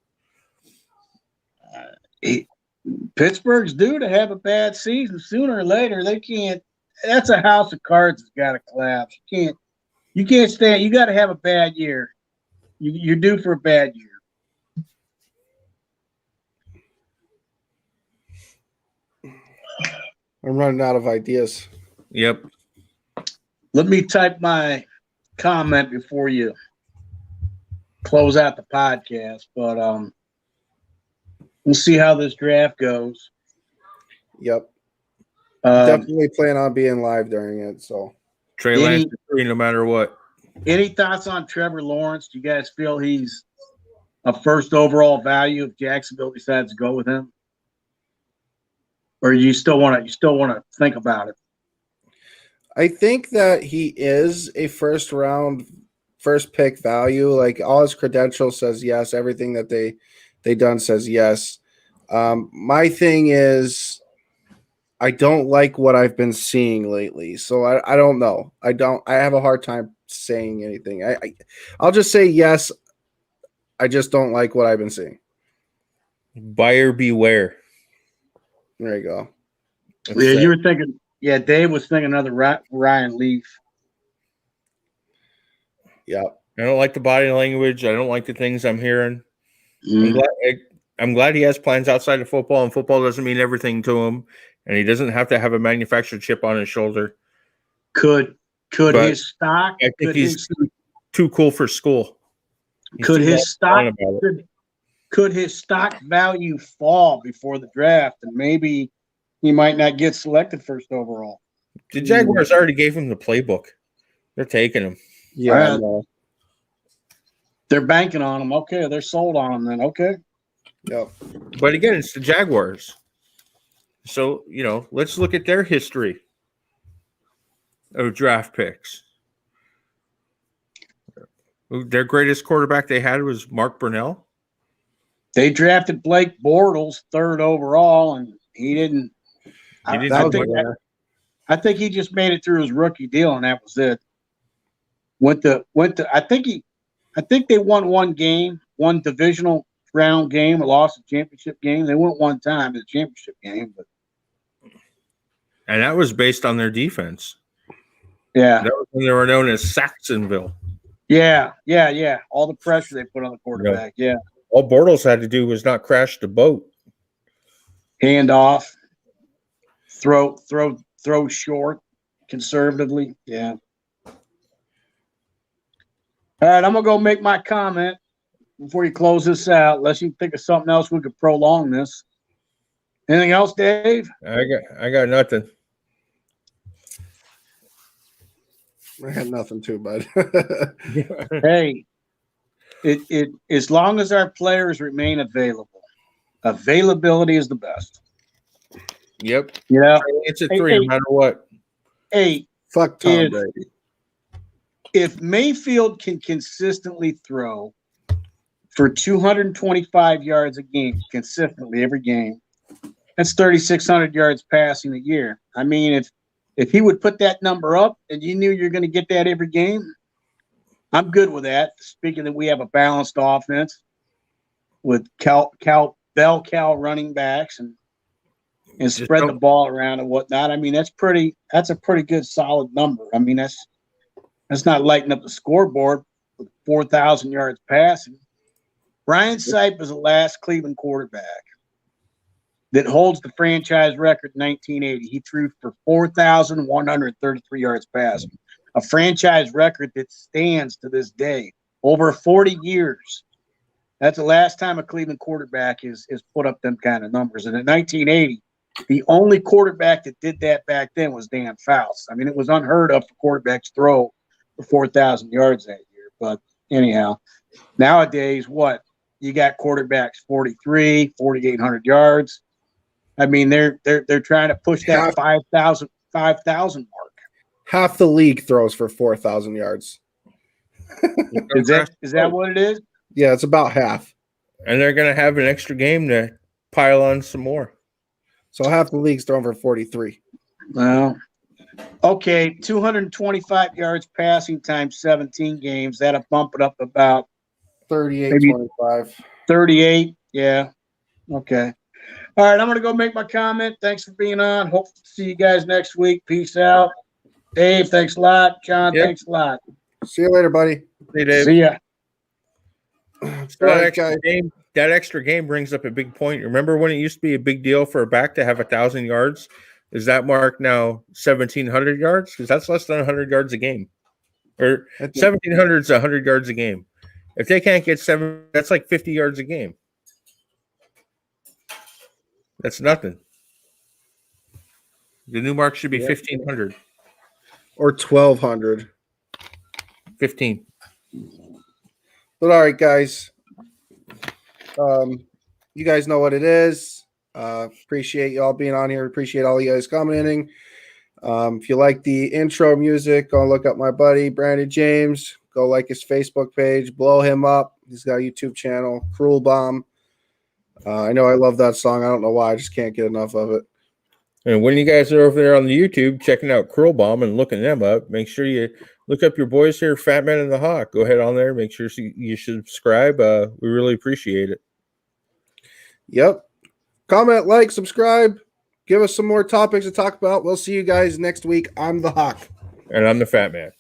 Pittsburgh's due to have a bad season sooner or later. They can't. That's a house of cards that's got to collapse. You can't stand. You got to have a bad year. You're due for a bad year. I'm running out of ideas. Yep. Let me type my comment before you close out the podcast. But we'll see how this draft goes. Yep. Um, Definitely plan on being live during it. So Trey Lance is free no matter what. any thoughts on Trevor Lawrence? Do you guys feel he's a first overall value if Jacksonville decides to go with him? Or you still want to think about it? I think that he is a first pick value. Like all his credentials says yes. Everything that they done says yes. My thing is I don't like what I've been seeing lately. So I don't know. I have a hard time saying anything. I'll just say yes. I just don't like what I've been seeing. Buyer beware. There you go. Yeah, you were thinking. Yeah, Dave was thinking another Ryan Leaf. Yep. I don't like the body language. I don't like the things I'm hearing. I'm glad he has plans outside of football, and football doesn't mean everything to him, and he doesn't have to have a manufactured chip on his shoulder. Could But his stock? I think he's too cool for school. Could his stock value fall before the draft, and maybe he might not get selected first overall? The Jaguars already gave him the playbook. They're taking him. Yeah. They're banking on him. Okay, they're sold on him then. Okay. Yep. But again, it's the Jaguars. So, let's look at their history of draft picks. Their greatest quarterback they had was Mark Brunell. They drafted Blake Bortles 3rd overall, and he didn't. I think he just made it through his rookie deal, and that was it. Went to. I think they won one divisional round game, or lost a championship game. They went one time in the championship game, but And that was based on their defense. yeah, That was when they were known as Saxonville. yeah. All the pressure they put on the quarterback. Yeah, All Bortles had to do was not crash the boat. hand off, throw short, conservatively. Yeah. All right, I'm gonna go make my comment before you close this out. Unless you think of something else, we could prolong this. Anything else, Dave? I got nothing. I had nothing too, bud. Hey, it as long as our players remain available, availability is the best. Yep. Yeah. It's a 3 no matter what. Hey, Fuck Tom Brady. if Mayfield can consistently throw for 225 yards a game consistently every game. That's 3,600 yards passing a year. I mean, if he would put that number up and you knew you're going to get that every game, I'm good with that. Speaking that we have a balanced offense with bell cow running backs and spread the ball around and whatnot. I mean, that's a pretty good solid number. I mean, that's not lighting up the scoreboard with 4,000 yards passing. Brian Sipe is the last Cleveland quarterback that holds the franchise record in 1980. He threw for 4,133 yards passing, a franchise record that stands to this day. Over 40 years. That's the last time a Cleveland quarterback is put up them kind of numbers. And in 1980, the only quarterback that did that back then was Dan Fouts. I mean, it was unheard of for quarterbacks to throw for 4,000 yards that year. But anyhow, nowadays, what? You got quarterbacks 43, 4,800 yards. I mean, they're trying to push that 5,000 mark. Half the league throws for 4,000 yards. Is that what it is? Yeah, it's about half. And they're going to have an extra game to pile on some more. So half the league's thrown for 43. Well, okay, 225 yards passing times 17 games. That'll bump it up about 38, maybe 25. 38. Yeah. Okay. All right, I'm going to go make my comment. Thanks for being on. Hope to see you guys next week. Peace out. Dave, thanks a lot. John, thanks a lot. See you later, buddy. Hey, Dave. See ya. That extra game brings up a big point. Remember when it used to be a big deal for a back to have 1,000 yards? Is that mark now 1,700 yards? Because that's less than 100 yards a game. Or 1,700 is 100 yards a game. If they can't get 7, that's like 50 yards a game. That's nothing. The new mark should be 1,500. Or 1,200. 15. But all right, guys. You guys know what it is. Appreciate y'all being on here. Appreciate all you guys commenting. If you like the intro music, go look up my buddy Brandon James. Go like his Facebook page. Blow him up. He's got a YouTube channel, Cruel Bomb. I know I love that song. I don't know why. I just can't get enough of it. And when you guys are over there on the YouTube checking out Cruel Bomb and looking them up, make sure you look up your boys here, Fatman and the Hawk. Go ahead on there. Make sure you subscribe. We really appreciate it. Yep. Comment, like, subscribe. Give us some more topics to talk about. We'll see you guys next week. I'm the Hawk. And I'm the Fat Man.